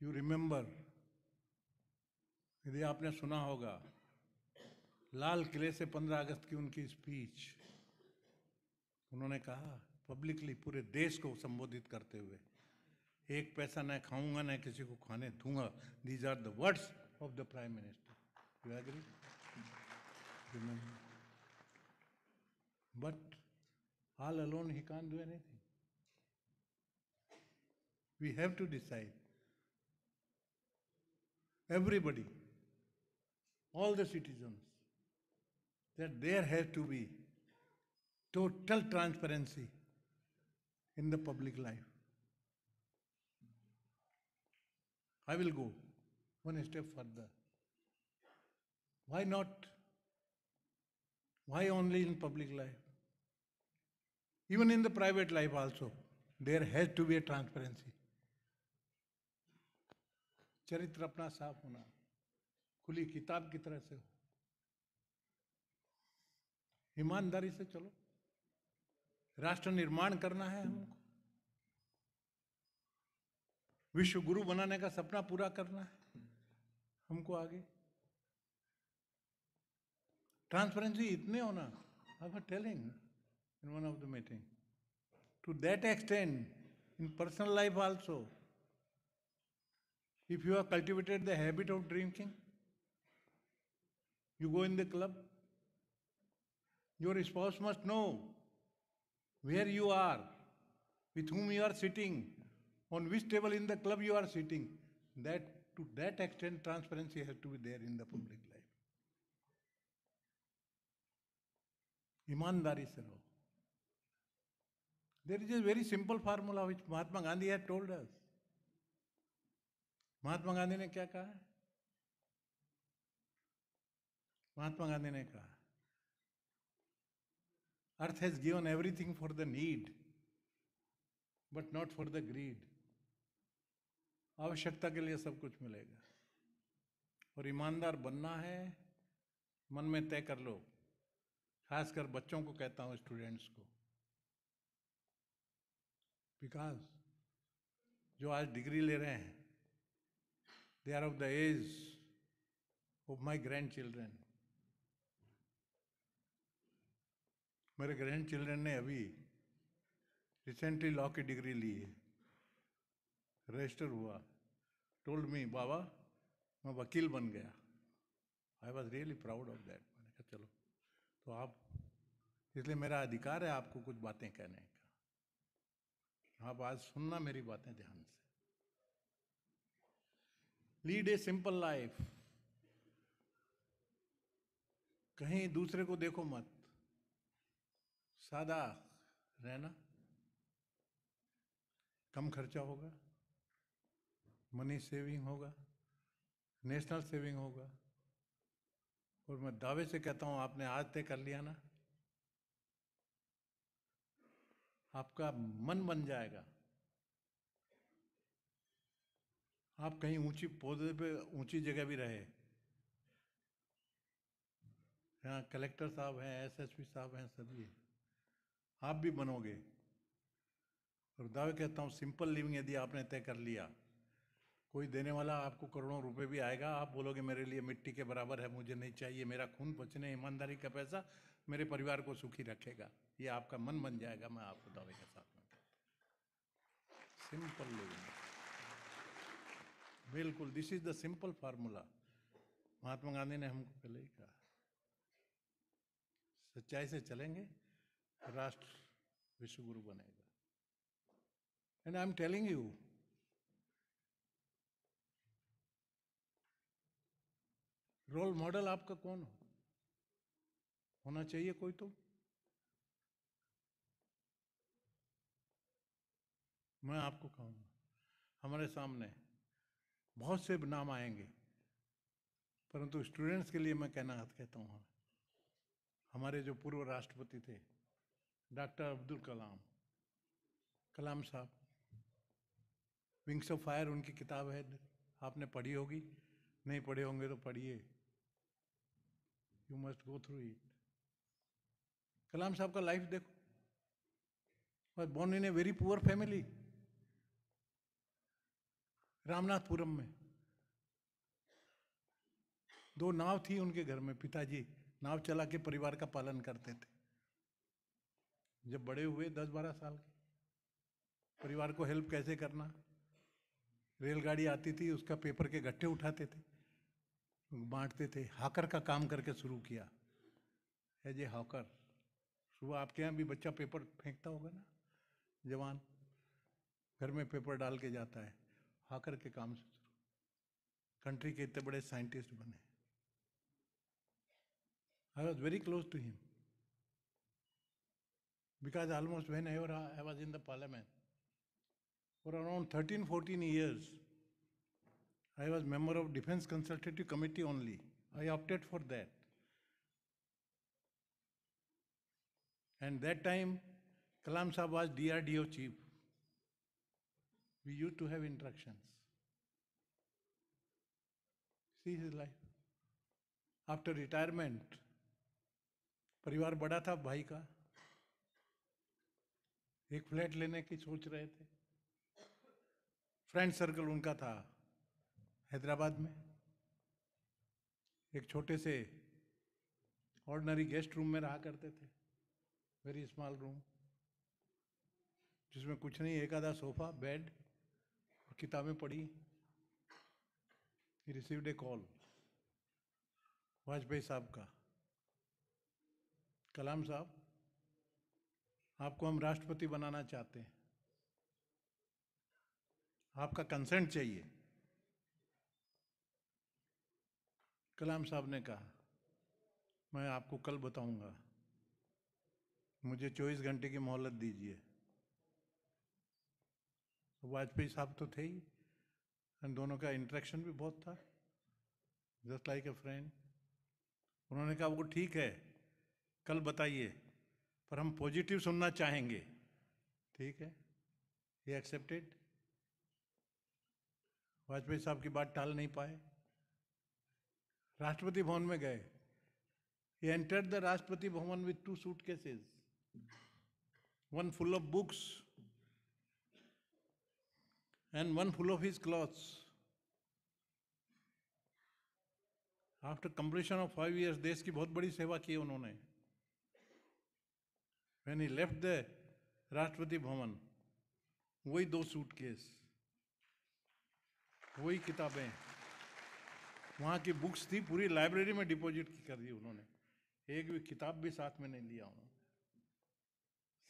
You remember, यदि आपने सुना होगा, लाल किले से 15 अगस्त की उनकी स्पीच, उन्होंने कहा पब्लिकली पूरे देश को संबोधित करते हुए, 1 पैसा न खाऊंगा न किसी को खाने दूंगा. These are the words of the Prime Minister. You agree? Remember. But all alone he can't do anything. We have to decide. Everybody, all the citizens, that there has to be total transparency in the public life. I will go one step further. Why not? Why only in public life? Even in the private life also, there has to be a transparency. चरित्र अपना साफ होना, खुली किताब की तरह से हो, ईमानदारी से चलो. राष्ट्र निर्माण करना है हमको, विश्व गुरु बनाने का सपना पूरा करना है हमको आगे. ट्रांसपेरेंसी इतने होना, I was telling in one of the meeting, to that extent in personal life also. If you have cultivated the habit of drinking, you go in the club, your spouse must know where you are, with whom you are sitting, on which table in the club you are sitting. That to that extent transparency has to be there in the public life. ईमानदारी से रहो. There is a very simple formula which Mahatma Gandhi had told us. महात्मा गांधी ने क्या कहा? महात्मा गांधी ने कहा, Earth has given everything for the need, but not for the greed. आवश्यकता के लिए सब कुछ मिलेगा, और ईमानदार बनना है, मन में तय कर लो. खासकर बच्चों को कहता हूँ, स्टूडेंट्स को, बिकॉज जो आज डिग्री ले रहे हैं, they are of the age of my grandchildren. मेरे ग्रैंडचिल्ड्रन ने अभी रिसेंटली लॉ की डिग्री ली है, रजिस्टर हुआ. टोल्ड मी, बाबा मैं वकील बन गया. I was really proud of that. मैंने कहा चलो, तो आप, इसलिए मेरा अधिकार है आपको कुछ बातें कहने का. आप आज सुनना मेरी बातें ध्यान से. Lead a simple life. कहीं दूसरे को देखो मत, सादा रहना. कम खर्चा होगा, मनी सेविंग होगा, नेशनल सेविंग होगा. और मैं दावे से कहता हूं, आपने आज तय कर लिया ना, आपका मन बन जाएगा आप कहीं ऊंची पौधे पे ऊंची जगह भी रहे, यहाँ कलेक्टर साहब हैं, एसएसपी साहब हैं, सभी हैं, आप भी बनोगे। और दावे कहता हूँ सिंपल लिविंग यदि आपने तय कर लिया, कोई देने वाला आपको करोड़ों रुपए भी आएगा, आप बोलोगे मेरे लिए मिट्टी के बराबर है, मुझे नहीं चाहिए, मेरा खून पसीने ईमानदारी का पैसा मेरे परिवार को सुखी रखेगा, ये आपका मन बन जाएगा। मैं आपको दावे के साथ में कहता हूँ सिंपल लिविंग, बिल्कुल this is the simple formula. Mahatma Gandhi ने हमको पहले ही कहा, सच्चाई से चलेंगे राष्ट्र विश्व गुरु बनेगा। And I am telling you, role model आपका कौन होना चाहिए? कोई तो मैं आपको कहूँगा, हमारे सामने बहुत से नाम आएंगे, परंतु स्टूडेंट्स के लिए मैं कहता हूँ, हमारे जो पूर्व राष्ट्रपति थे डॉक्टर अब्दुल कलाम, कलाम साहब, विंग्स ऑफ फायर उनकी किताब है, आपने पढ़ी होगी, नहीं पढ़े होंगे तो पढ़िए, you must go through it. Kalam साहब का लाइफ देखो, was born in a very poor family, Ramanathapuram में। 2 नाव थी उनके घर में, पिताजी नाव चला के परिवार का पालन करते थे। जब बड़े हुए 10-12 साल के, परिवार को हेल्प कैसे करना, रेलगाड़ी आती थी उसका पेपर के गट्ठे उठाते थे, बांटते थे, हाकर का काम करके शुरू किया एज ए हॉकर। सुबह आपके यहाँ भी बच्चा पेपर फेंकता होगा ना, जवान घर में पेपर डाल के जाता है, हाकर के काम से शुरू, कंट्री के इतने बड़े साइंटिस्ट बने। I was very close to him because almost whenever I was in the parliament for around 13-14 years, I was member of Defense Consultative Committee only. I opted for that. And that time, Kalam Sahab was DRDO chief. We used to have interactions. See his life. After retirement, परिवार बड़ा था भाई का, एक flat लेने की सोच रहे थे। फ्रेंड सर्कल उनका था हैदराबाद में, एक छोटे से ऑर्डिनरी गेस्ट रूम में रहा करते थे, वेरी स्मॉल रूम, जिसमें कुछ नहीं, एक आधा सोफा, बेड और किताबें पढ़ी। He received A call Vajpayee साहब का, कलाम साहब आपको हम राष्ट्रपति बनाना चाहते हैं, आपका कंसेंट चाहिए। कलाम साहब ने कहा मैं आपको कल बताऊंगा, मुझे 24 घंटे की मोहलत दीजिए। वाजपेयी साहब तो थे ही, और दोनों का इंटरेक्शन भी बहुत था, जस्ट लाइक ए फ्रेंड। उन्होंने कहा वो ठीक है, कल बताइए, पर हम पॉजिटिव सुनना चाहेंगे। ठीक है, ये एक्सेप्टेड। वाजपेयी साहब की बात टाल नहीं पाए, राष्ट्रपति भवन में गए। He entered the Rashtrapati Bhavan with 2 suitcases, one full of books and one full of his clothes. After completion of 5 years, देश की बहुत बड़ी सेवा की उन्होंने। When he left the Rashtrapati Bhavan, वही 2 सूटकेस, वही किताबें, वहाँ की बुक्स थी, पूरी लाइब्रेरी में डिपॉजिट कर दी उन्होंने, एक भी किताब भी साथ में नहीं लिया उन्होंने।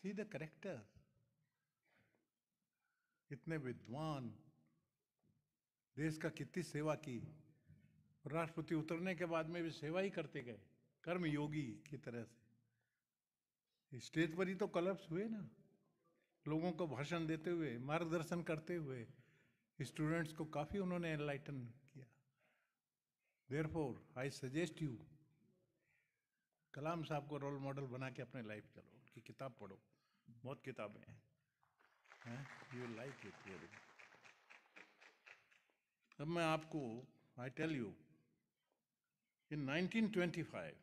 सी द करेक्टर, इतने विद्वान, देश का कितनी सेवा की, राष्ट्रपति उतरने के बाद में भी सेवा ही करते गए, कर्म योगी की तरह से। स्टेज पर ही तो कलप्स हुए ना, लोगों को भाषण देते हुए, मार्गदर्शन करते हुए, स्टूडेंट्स को काफी उन्होंने एनलाइटन किया। देयरफॉर आई सजेस्ट यू, कलाम साहब को रोल मॉडल बना के अपने लाइफ चलो, उनकी किताब पढ़ो, बहुत किताबें हैं, यू लाइक इट। अब मैं आपको, I tell you, in 1925,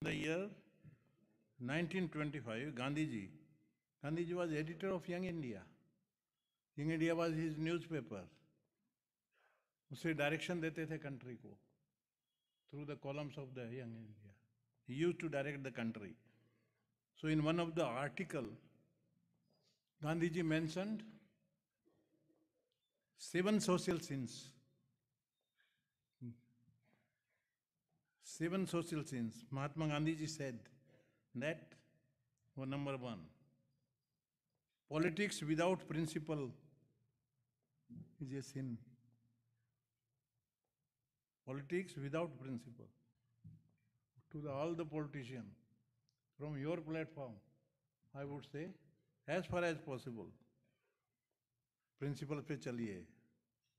the year 1925, Gandhiji was editor of Young India. Young India was his newspaper. उसे डायरेक्शन देते थे कंट्री को through the columns of the Young India. He used to direct the country. So in one of the article, Gandhiji mentioned 7 social sins. 7 social sins. Mahatma Gandhiji said that, for number 1, politics without principle is a sin. Politics without principle. To all the politicians, from your platform, I would say, as far as possible, principle पे चलिए,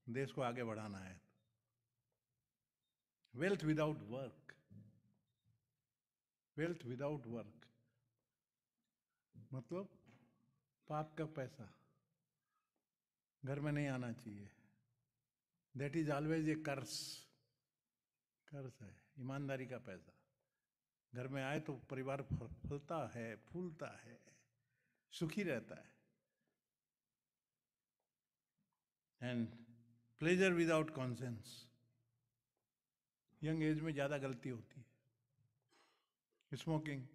देश को आगे बढ़ाना है. Wealth without work, wealth without work मतलब पाप का पैसा घर में नहीं आना चाहिए. That is always a curse. Curse है, ईमानदारी का पैसा घर में आए तो परिवार फलता है, फूलता है, सुखी रहता है. And pleasure without conscience, young age में ज़्यादा गलती होती है. स्मोकिंग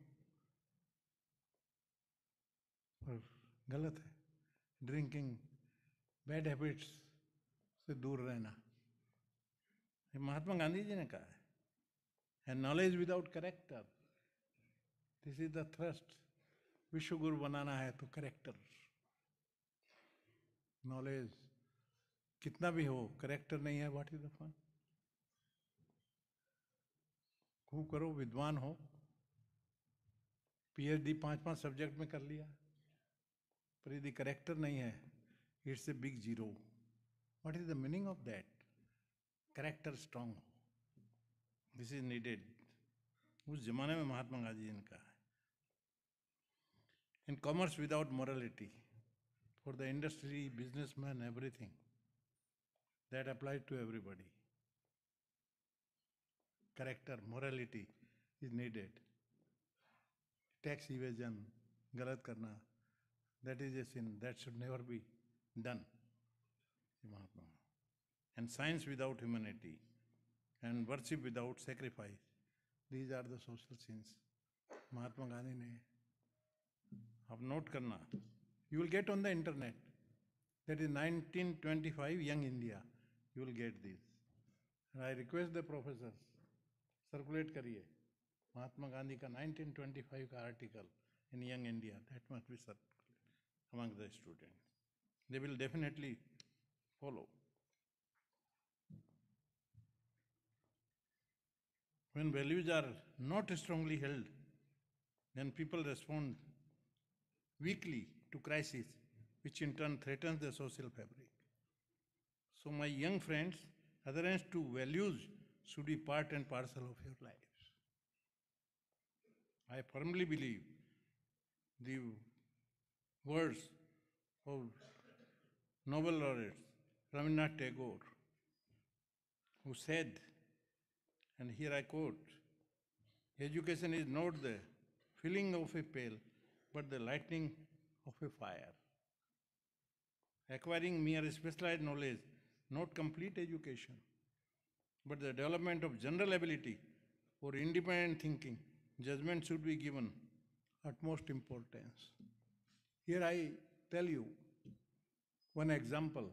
और गलत है. ड्रिंकिंग, बैड हैबिट्स से दूर रहना, ये महात्मा गांधी जी ने कहा है. And knowledge without character, this is the thrust. विश्व गुरु बनाना है तो करेक्टर, नॉलेज कितना भी हो, करेक्टर नहीं है, व्हाट इज द फन. खूब करो, विद्वान हो, पीएचडी 5-5 सब्जेक्ट में कर लिया, पर यदि करेक्टर नहीं है, it's a big zero. What is the meaning of that? Character strong हो, दिस इज नीडेड. उस जमाने में महात्मा गांधी जी ने कहा है. In commerce without morality, for the industry, businessman, everything, that applies to everybody. Character, morality is needed. Tax evasion, galat karna, that is a sin. That should never be done. Mahatma. And science without humanity, and worship without sacrifice. These are the social sins. Mahatma Gandhi ne. अब note करना. You will get on the internet. That is 1925 Young India. You will get this. And I request the professors, circulate करिए महात्मा गांधी का 1925 का article in Young India. That must be circulated among the students. They will definitely follow. When values are not strongly held, then people respond weakly to crisis, which in turn threatens the social fabric. So my young friends, adherence to values should be part and parcel of your lives. I firmly believe the words of Nobel laureate Rabindranath Tagore, who said, and here I quote, education is not the filling of a pail, but the lighting of a fire. Acquiring mere specialized knowledge, not complete education, but the development of general ability for independent thinking, judgment should be given utmost importance. Here I tell you one example.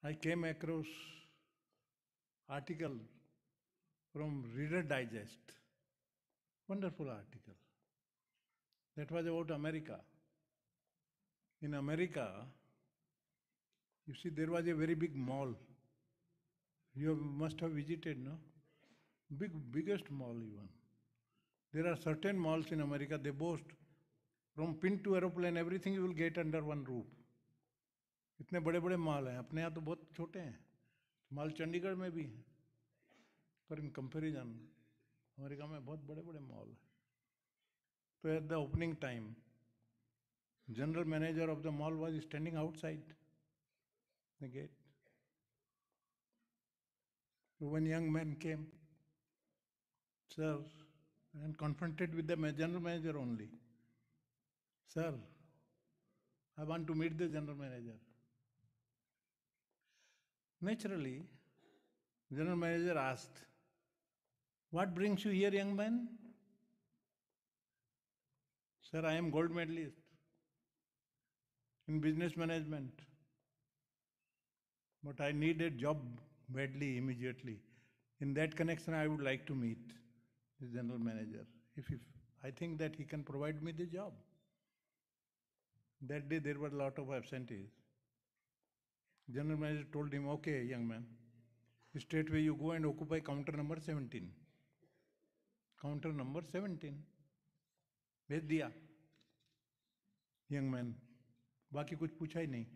I came across article from Reader Digest, wonderful article. That was about America. In America, you see, there was a very big mall. You must have visited, no? Biggest mall even. There are certain malls in America, they boast from pin to aeroplane, everything you will get under one roof. इतने बड़े बड़े mall हैं. अपने यहाँ तो बहुत छोटे हैं. मॉल चंडीगढ़ में भी हैं, पर इन कंपेरिजन अमेरिका में बहुत बड़े बड़े मॉल हैं. तो at the opening time, general manager of the mall was standing outside the gate. One young man came, sir, and confronted with the general manager only. Sir, I want to meet the general manager. Naturally, general manager asked, what brings you here, young man? Sir, I am gold medalist in business management, but I need a job badly, immediately. In that connection, I would like to meet the general manager. If I think that he can provide me the job. That day there were a lot of absentees. General manager told him, okay, young man, straightway you go and occupy counter number 17. Counter number 17. भेज दिया young man, बाकी कुछ पूछा ही नहीं,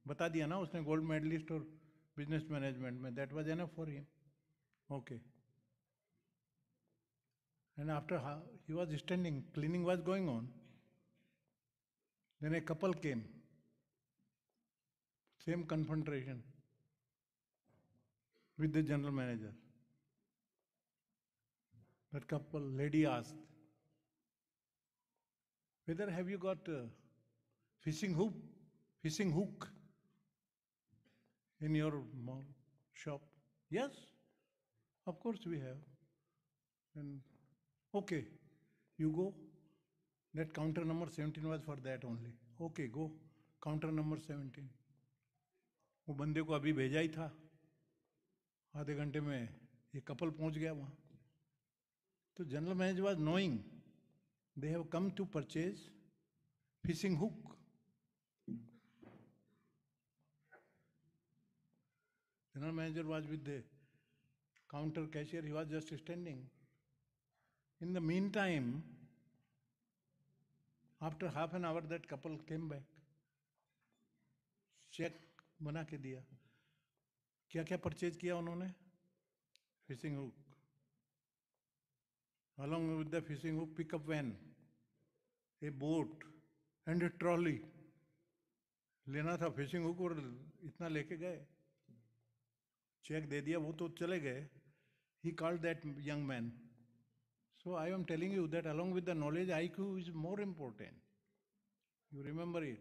बता दिया ना उसने गोल्ड मेडलिस्ट और बिजनेस मैनेजमेंट में, that was enough for him. Okay. And after he was standing, cleaning was going on. Then a couple came. Same confrontation with the general manager. That couple, lady asked, whether have you got a fishing hook in your shop? Yes, of course we have. And okay, you go. That counter number 17 was for that only. Okay, go. Counter number 17. वो बंदे को अभी भेजा ही था, आधे घंटे में ये कपल पहुंच गया वहाँ. तो general manager was knowing they have come to purchase fishing hook. General manager was with the counter cashier, he was just standing. In the meantime, after half an hour, that couple came back. Cheque बना के दिया. क्या क्या purchase किया उन्होंने? Fishing hook. Along with the fishing hook, pickup van, a boat and a trolley. लेना था fishing hook और इतना लेके गए. चेक दे दिया, वो तो चले गए. He called that young man. So I am telling you that along with the knowledge, IQ is more important. You remember it.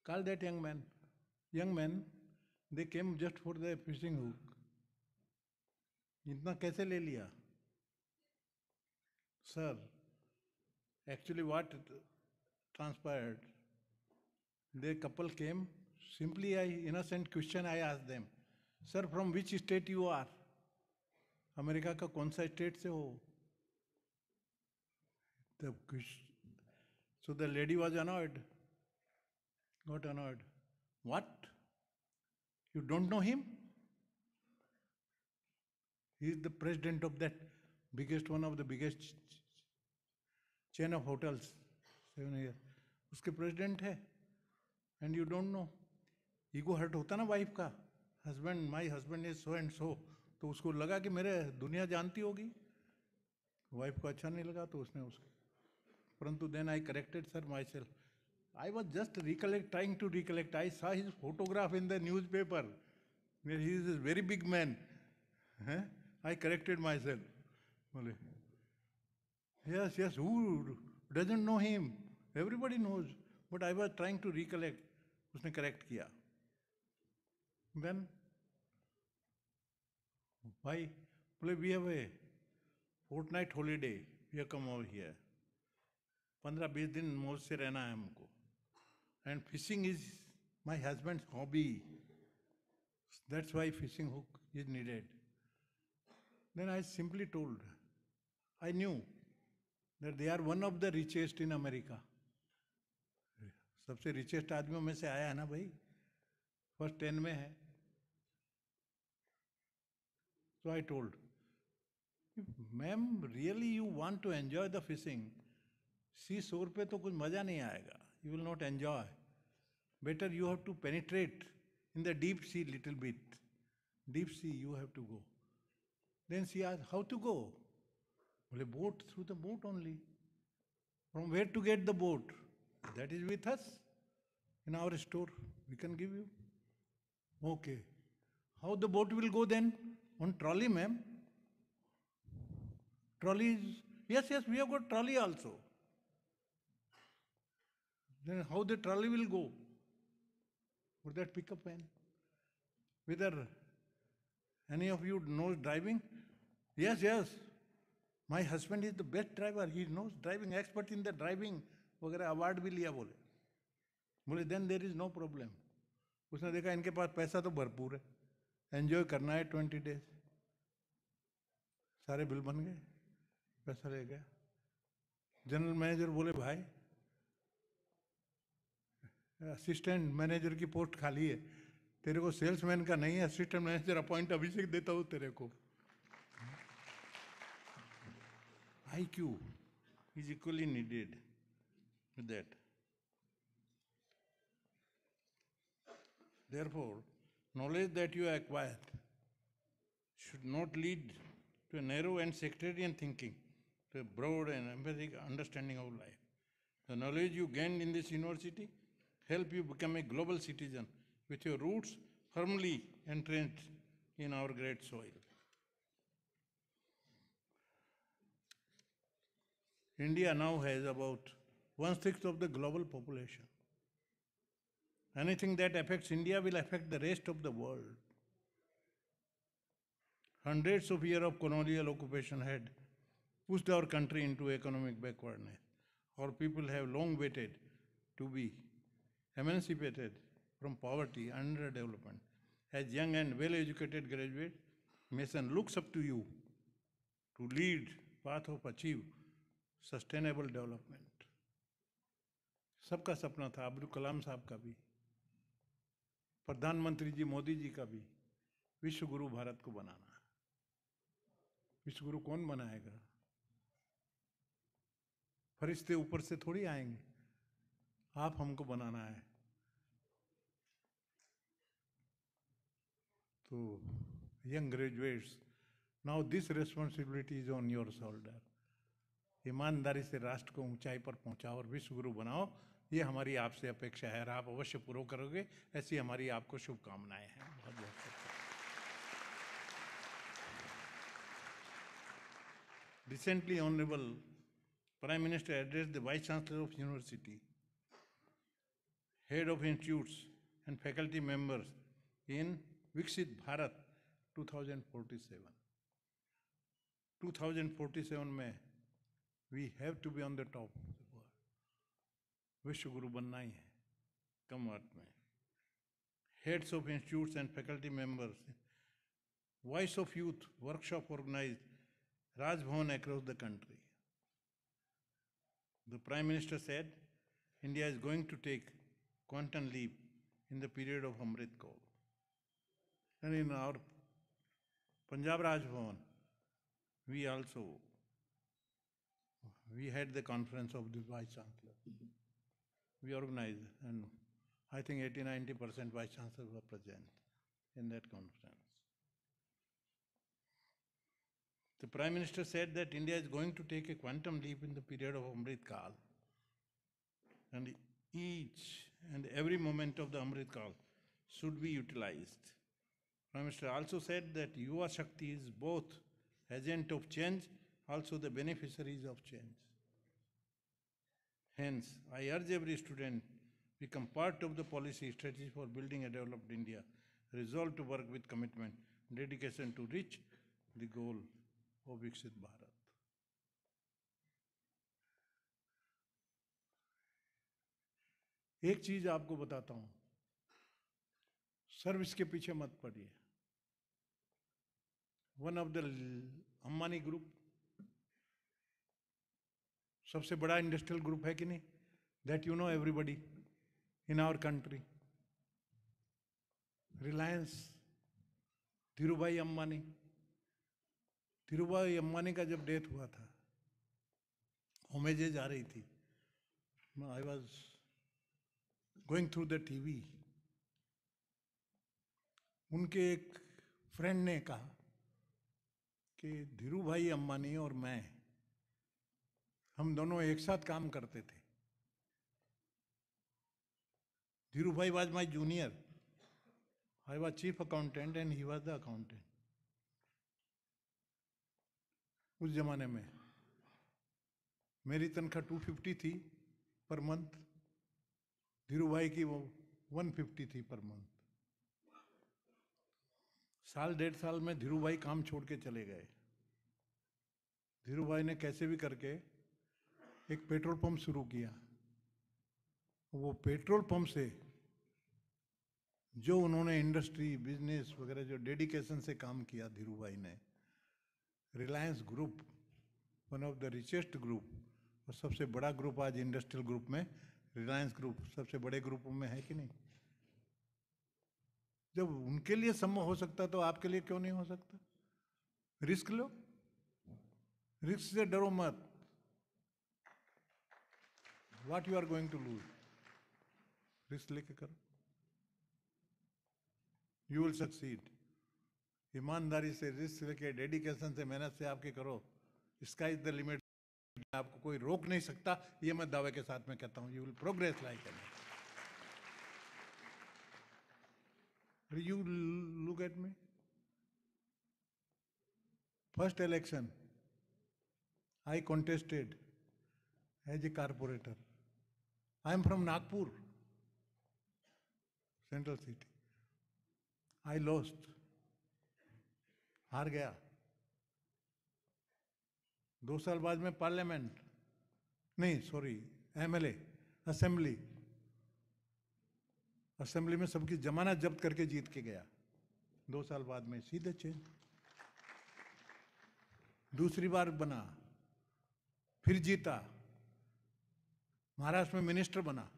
Call that young man. Young man, they came just for the fishing hook. इतना कैसे ले लिया? Sir, actually what transpired, the couple came, simply innocent question I asked them, sir, from which state you are? America का कौन सा state से हो? So the lady was annoyed, got annoyed. What? You don't know him? He is the president of that one of the biggest chain of hotels, 7 years. उसके president है, and you don't know. Ego hurt होता ना wife का. Husband, my husband is so and so. तो उसको लगा कि मेरे दुनिया जानती होगी. वाइफ को अच्छा नहीं लगा तो उसने उसको. परंतु then I corrected sir myself. I was just trying to recollect. I saw his photograph in the newspaper. He is a very big man. I corrected myself. Yes, who doesn't know him? Everybody knows. But I was trying to recollect. उसने correct किया. Then, why? We have a fortnight holiday. We have come over here. 15-20 दिन मौज से रहना है हमको. And fishing is my husband's hobby. That's why fishing hook is needed. Then I simply told, I knew that they are one of the richest in America. सबसे richest आदमियों में से आया है ना भाई, first 10 में है. So I told, ma'am, really you want to enjoy the fishing, sea shore पे तो कुछ मजा नहीं आएगा. You will not enjoy. Better you have to penetrate in the deep sea little bit. Deep sea you have to go. Then she asked, how to go? Well, boat, through the boat only. From where to get the boat? That is with us in our store. We can give you. Okay. How the boat will go then? On trolley, ma'am. Trolleys, yes, we have got trolley also. Then how the trolley will go? Would that pick up van? Whether any of you knows driving? Yes. My husband is the best driver. He knows driving, expert in the driving. वगैरह award भी लिया बोले then there is no problem. उसने देखा इनके पास पैसा तो भरपूर है, एंजॉय करना है 20 days. सारे बिल बन गए, पैसा ले गया. जनरल मैनेजर बोले भाई असिस्टेंट मैनेजर की पोस्ट खाली है, तेरे को सेल्समैन का नहीं है, असिस्टेंट मैनेजर अपॉइंट अभिषेक देता हूँ तेरे को. IQ is equally needed with that. Therefore, knowledge that you acquire should not lead to a narrow and sectarian thinking, to a broad and empathic understanding of life. The knowledge you gained in this university help you become a global citizen with your roots firmly entrenched in our great soil. India now has about 1/6 of the global population. Anything that affects India will affect the rest of the world. Hundreds of years of colonial occupation had pushed our country into economic backwardness. Our people have long waited to be emancipated from poverty and underdevelopment. As young and well-educated graduates, Mason looks up to you to lead path of achieve sustainable development. सबका सपना था, अब्दुल कलाम साहब का भी, प्रधानमंत्री जी मोदी जी का भी, विश्व गुरु भारत को बनाना. विश्व गुरु कौन बनाएगा? फरिश्ते ऊपर से थोड़ी आएंगे, आप हमको बनाना है. तो young graduates, now this responsibility is on your shoulder. ईमानदारी से राष्ट्र को ऊंचाई पर पहुंचाओ और विश्व गुरु बनाओ, ये हमारी आपसे अपेक्षा है और आप अवश्य पूरा करोगे, ऐसी हमारी आपको शुभकामनाएं हैं. बहुत बहुत Recently, Honorable Prime Minister addressed the Vice Chancellor of University, Head of Institutes and faculty members in Viksit Bharat 2047. 2047 में we have to be on the top of the world. विश्व गुरु बनना ही है, कम अर्थ में. Heads of institutes and faculty members, Voice of Youth workshop organized Raj Bhavan across the country. The Prime Minister said, India is going to take quantum leap in the period of Amrit Kaul. And in our Punjab Raj Bhavan, we had the conference of the Vice Chancellor. We organized, and I think 80-90% Vice Chancellors were present in that conference. The Prime Minister said that India is going to take a quantum leap in the period of Amrit Kaal. And each and every moment of the Amrit Kaal should be utilized. Prime Minister also said that Yuva Shakti is both agent of change, also the beneficiaries of change. Hence, I urge every student become part of the policy strategy for building a developed India, resolve to work with commitment, dedication to reach the goal of Viksit Bharat. एक चीज आपको बताता हूं, service के पीछे मत पड़िए. One of the Ambani group सबसे बड़ा इंडस्ट्रियल ग्रुप है कि नहीं? That you know everybody in our country. Reliance, Dhirubhai Ambani. Dhirubhai Ambani का जब डेथ हुआ था, होमेजेज आ रही थी, I was going through the TV. उनके एक फ्रेंड ने कहा कि धीरूभाई अंबानी और मैं, हम दोनों एक साथ काम करते थे. Dhirubhai was my junior I was chief accountant and he was the accountant. उस जमाने में मेरी तनख्वाह 250 थी पर मंथ, धीरू भाई की वो 150 थी पर मंथ। साल 1.5 साल में धीरू भाई काम छोड़ के चले गए। धीरू भाई ने कैसे भी करके एक पेट्रोल पंप शुरू किया। वो पेट्रोल पंप से जो उन्होंने इंडस्ट्री बिजनेस वगैरह जो डेडिकेशन से काम किया धीरू भाई ने, Reliance group, one of the richest group और सबसे बड़ा ग्रुप आज इंडस्ट्रियल ग्रुप में रिलायंस ग्रुप सबसे बड़े ग्रुपों में है कि नहीं? जब उनके लिए संभव हो सकता तो आपके लिए क्यों नहीं हो सकता? रिस्क लो, रिस्क से डरो मत। What you are going to lose, risk लेके करो, यू विल सक्सीड। ईमानदारी से, रिस्क लेके, डेडिकेशन से, मेहनत से आपके करो, स्काई इज द लिमिट। आपको कोई रोक नहीं सकता, ये मैं दावे के साथ में कहता हूं। You will progress like any. You look at me. First election, I contested as a corporator. I am from Nagpur, central city. I lost. हार गया। 2 साल बाद में पार्लियामेंट, नहीं सॉरी, एमएलए, असेंबली में सबकी जमानत जब्त करके जीत के गया। 2 साल बाद में सीधे चेंज। दूसरी बार बना, फिर जीता, महाराष्ट्र में मिनिस्टर बना।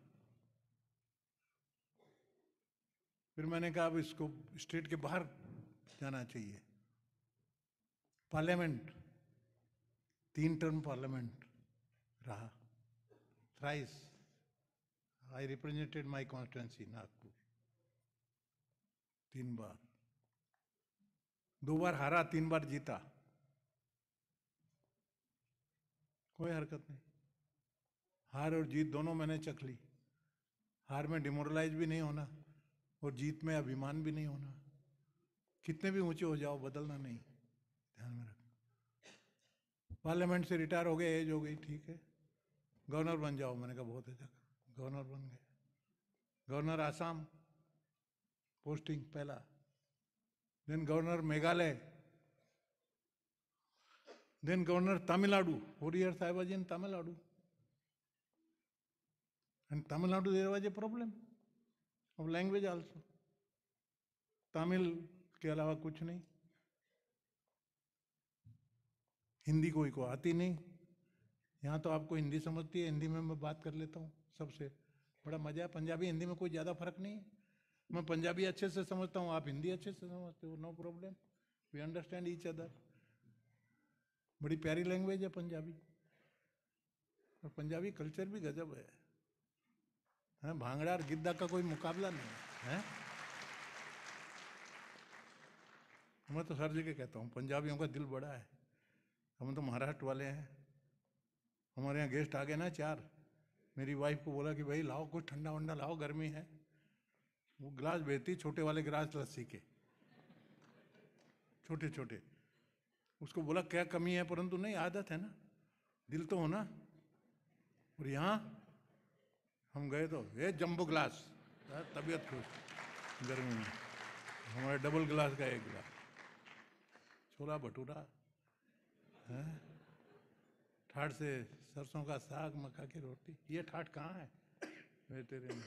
फिर मैंने कहा अब इसको स्टेट के बाहर जाना चाहिए। पार्लियामेंट, 3 टर्म पार्लियामेंट रहा, thrice I represented my constituency, Nagpur, 3 बार। 2 बार हारा, 3 बार जीता, कोई हरकत नहीं। हार और जीत दोनों मैंने चख ली। हार में डिमोरलाइज भी नहीं होना और जीत में अभिमान भी नहीं होना। कितने भी ऊंचे हो जाओ, बदलना नहीं, ध्यान में रखना। पार्लियामेंट से रिटायर हो गए, एज हो गई, ठीक है, गवर्नर बन जाओ। मैंने कहा बहुत अच्छा, गवर्नर बन गए। गवर्नर आसाम पोस्टिंग पहला, then governor Meghalaya, then governor Tamil Nadu. 4 years I was in Tamil Nadu. And Tamil Nadu there was a problem of language also. Tamil के अलावा कुछ नहीं, हिंदी कोई को आती नहीं। यहाँ तो आपको हिंदी समझती है, हिंदी में मैं बात कर लेता हूँ सबसे, बड़ा मजा है। पंजाबी हिंदी में कोई ज़्यादा फर्क नहीं है। मैं पंजाबी अच्छे से समझता हूँ, आप हिंदी अच्छे से समझते हो, no problem, we understand each other. बड़ी प्यारी लैंग्वेज है पंजाबी, और पंजाबी कल्चर भी गजब है। भांगड़ा और गिद्दा का कोई मुकाबला नहीं है। मैं तो हर जगह कहता हूँ पंजाबियों का दिल बड़ा है। हम तो महाराष्ट्र वाले हैं। हमारे यहाँ गेस्ट आ गए ना 4, मेरी वाइफ को बोला कि भाई लाओ कुछ ठंडा वंडा लाओ, गर्मी है। वो गिलास भेजती, छोटे वाले गिलास लस्सी के, छोटे छोटे। उसको बोला क्या कमी है, परंतु नहीं, आदत है ना, दिल तो होना। और यहाँ हम गए तो ये जंबो गिलास, तबीयत खुश गर्मी में। हमारे डबल गिलास का 1 गिलास, छोला भटूरा, ठाठ से सरसों का साग, मक्का की रोटी। ये ठाठ कहाँ है वे तेरे में?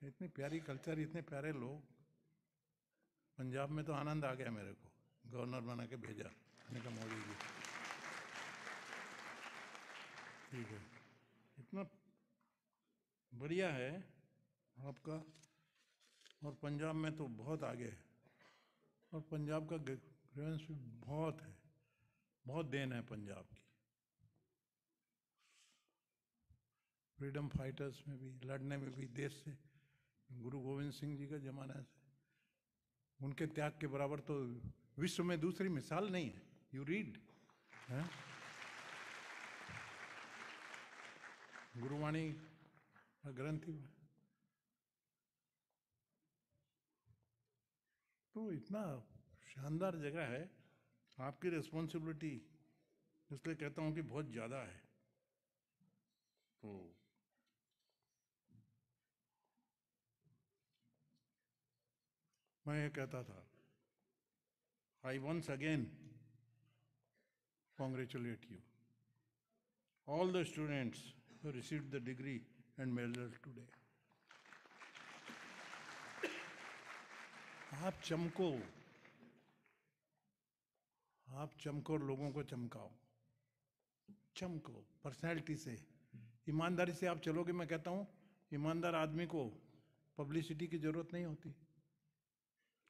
इतनी प्यारी कल्चर, इतने प्यारे लोग। पंजाब में तो आनंद आ गया मेरे को, गवर्नर बना के भेजा। मैंने कहा मोदी जी ठीक है, इतना बढ़िया है आपका। और पंजाब में तो बहुत आगे है, और पंजाब का ग्रेवेंस भी बहुत है, बहुत देन है पंजाब की। फ्रीडम फाइटर्स में भी, लड़ने में भी देश से, गुरु गोविंद सिंह जी का जमाना से, उनके त्याग के बराबर तो विश्व में दूसरी मिसाल नहीं है। यू रीड गुरुवाणी ग्रंथ, तो इतना शानदार जगह है, आपकी रिस्पॉन्सिबिलिटी इसलिए कहता हूँ कि बहुत ज़्यादा है। तो मैं ये कहता था, I once again congratulate you, all the students who received the degree and medal today. आप चमको, आप चमको और लोगों को चमकाओ, चमको पर्सनैलिटी से, ईमानदारी से आप चलोगे। मैं कहता हूँ ईमानदार आदमी को पब्लिसिटी की ज़रूरत नहीं होती,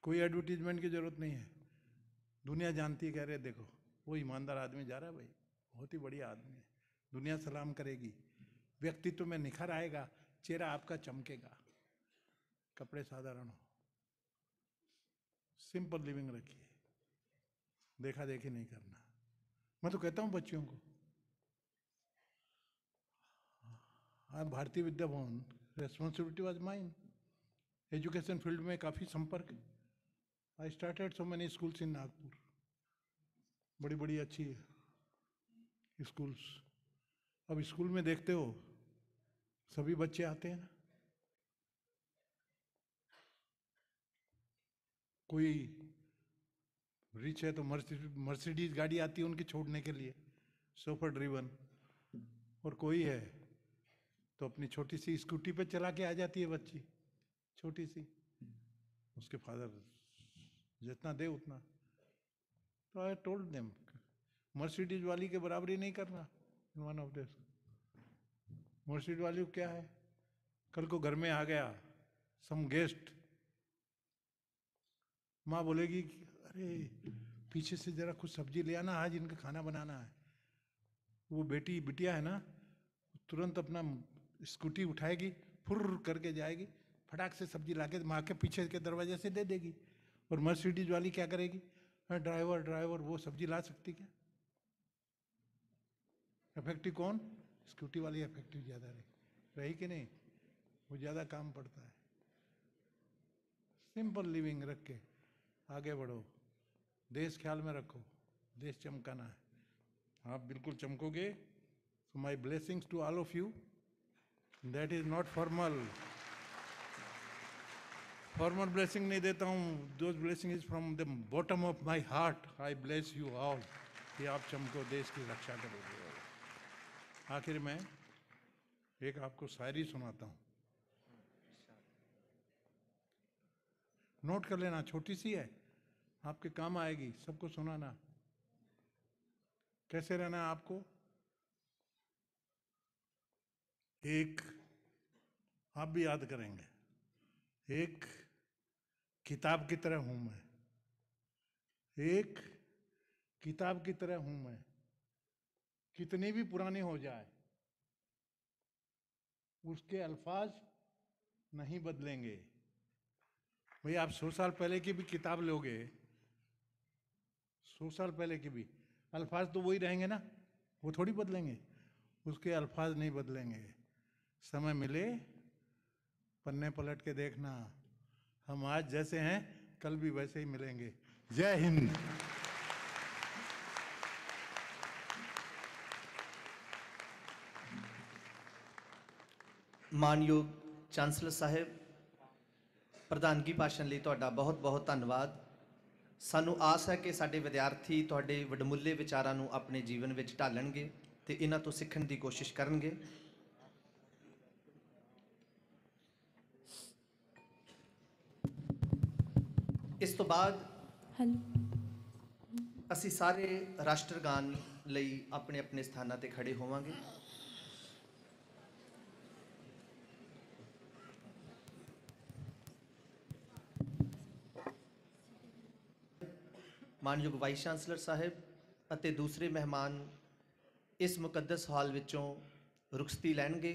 कोई एडवर्टीजमेंट की ज़रूरत नहीं है। दुनिया जानती है, कह रहे देखो वो ईमानदार आदमी जा रहा है, भाई बहुत ही बढ़िया आदमी है, दुनिया सलाम करेगी, व्यक्तित्व में निखर आएगा, चेहरा आपका चमकेगा। कपड़े साधारण हो, सिंपल लिविंग रखिए, देखा देखी नहीं करना। मैं तो कहता हूँ बच्चियों को, आप Bharatiya Vidya Bhavan, responsibility was mine, education field में काफ़ी संपर्क। I started so many schools in Nagpur, बड़ी बड़ी अच्छी स्कूल्स। अब स्कूल में देखते हो सभी बच्चे आते हैं ना, कोई रिच है तो मर्सिडीज गाड़ी आती है उनकी छोड़ने के लिए, सोफर ड्रिवन, और कोई है तो अपनी छोटी सी स्कूटी पे चला के आ जाती है बच्ची, छोटी सी, उसके फादर जितना दे उतना। तो आई टोल्ड देम, मर्सिडीज वाली के बराबरी नहीं करना इन वन ऑफ दिस। मर्सिडीज वाली क्या है, कल को घर में आ गया सम गेस्ट, माँ बोलेगी अरे पीछे से जरा कुछ सब्जी ले आना, आज इनका खाना बनाना है। वो बिटिया है ना, तुरंत अपना स्कूटी उठाएगी, फुर्र करके जाएगी, फटाक से सब्जी लाके माँ के पीछे के दरवाजे से दे देगी। और मर्सिडीज वाली क्या करेगी, ड्राइवर वो सब्जी ला सकती क्या? इफेक्टिव कौन? स्कूटी वाली इफेक्टिव ज़्यादा रही कि नहीं, वो ज़्यादा काम पड़ता है। सिंपल लिविंग रख के आगे बढ़ो, देश ख्याल में रखो, देश चमकाना है, आप बिल्कुल चमकोगे। So my blessings to all of you. That is not formal. Formal blessing नहीं देता हूँ, those blessings is from the bottom of my heart. I bless you all. कि आप चमको, देश की रक्षा करोगे। आखिर में एक आपको शायरी सुनाता हूँ, नोट कर लेना, छोटी सी है, आपके काम आएगी, सबको सुनाना। कैसे रहना है आपको? एक आप भी याद करेंगे, एक किताब की तरह हूं मैं, एक किताब की तरह हूं मैं, कितनी भी पुरानी हो जाए उसके अल्फाज नहीं बदलेंगे। भाई आप 100 साल पहले की भी किताब लोगे, 100 साल पहले की भी, अल्फाज तो वही रहेंगे ना, वो थोड़ी बदलेंगे, उसके अल्फाज नहीं बदलेंगे। समय मिले पन्ने पलट के देखना, हम आज जैसे हैं कल भी वैसे ही मिलेंगे। जय हिंद। ਮਾਨਯੋਗ ਚਾਂਸਲਰ ਸਾਹਿਬ, ਪ੍ਰਧਾਨਗੀ ਭਾਸ਼ਣ ਲਈ ਤੁਹਾਡਾ ਬਹੁਤ-ਬਹੁਤ ਧੰਨਵਾਦ। ਸਾਨੂੰ ਆਸ ਹੈ ਕਿ ਸਾਡੇ ਵਿਦਿਆਰਥੀ ਤੁਹਾਡੇ ਵਡਮੁੱਲੇ ਵਿਚਾਰਾਂ ਨੂੰ ਆਪਣੇ ਜੀਵਨ ਵਿੱਚ ਢਾਲਣਗੇ ਤੇ ਇਹਨਾਂ ਤੋਂ ਸਿੱਖਣ ਦੀ ਕੋਸ਼ਿਸ਼ ਕਰਨਗੇ। ਇਸ ਤੋਂ ਬਾਅਦ ਅਸੀਂ ਸਾਰੇ ਰਾਸ਼ਟਰਗਾਨ ਲਈ ਆਪਣੇ ਆਪਣੇ ਸਥਾਨਾਂ ਤੇ ਖੜੇ ਹੋਵਾਂਗੇ। ਮਾਨਯੋਗ ਵਾਈਸ ਚਾਂਸਲਰ ਸਾਹਿਬ ਅਤੇ ਦੂਸਰੇ ਮਹਿਮਾਨ ਇਸ ਮੁਕੱਦਸ ਹਾਲ ਵਿੱਚੋਂ ਰੁਖਸਤੀ ਲੈਣਗੇ।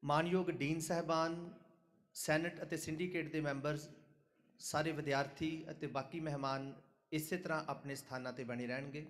ਮਾਨਯੋਗ ਡੀਨ ਸਾਹਿਬਾਨ, ਸੈਨੇਟ ਅਤੇ ਸਿੰਡੀਕੇਟ ਦੇ ਮੈਂਬਰਸ, ਸਾਰੇ ਵਿਦਿਆਰਥੀ ਅਤੇ ਬਾਕੀ ਮਹਿਮਾਨ ਇਸੇ ਤਰ੍ਹਾਂ ਆਪਣੇ ਸਥਾਨਾਂ ਤੇ ਬਣੇ ਰਹਿਣਗੇ।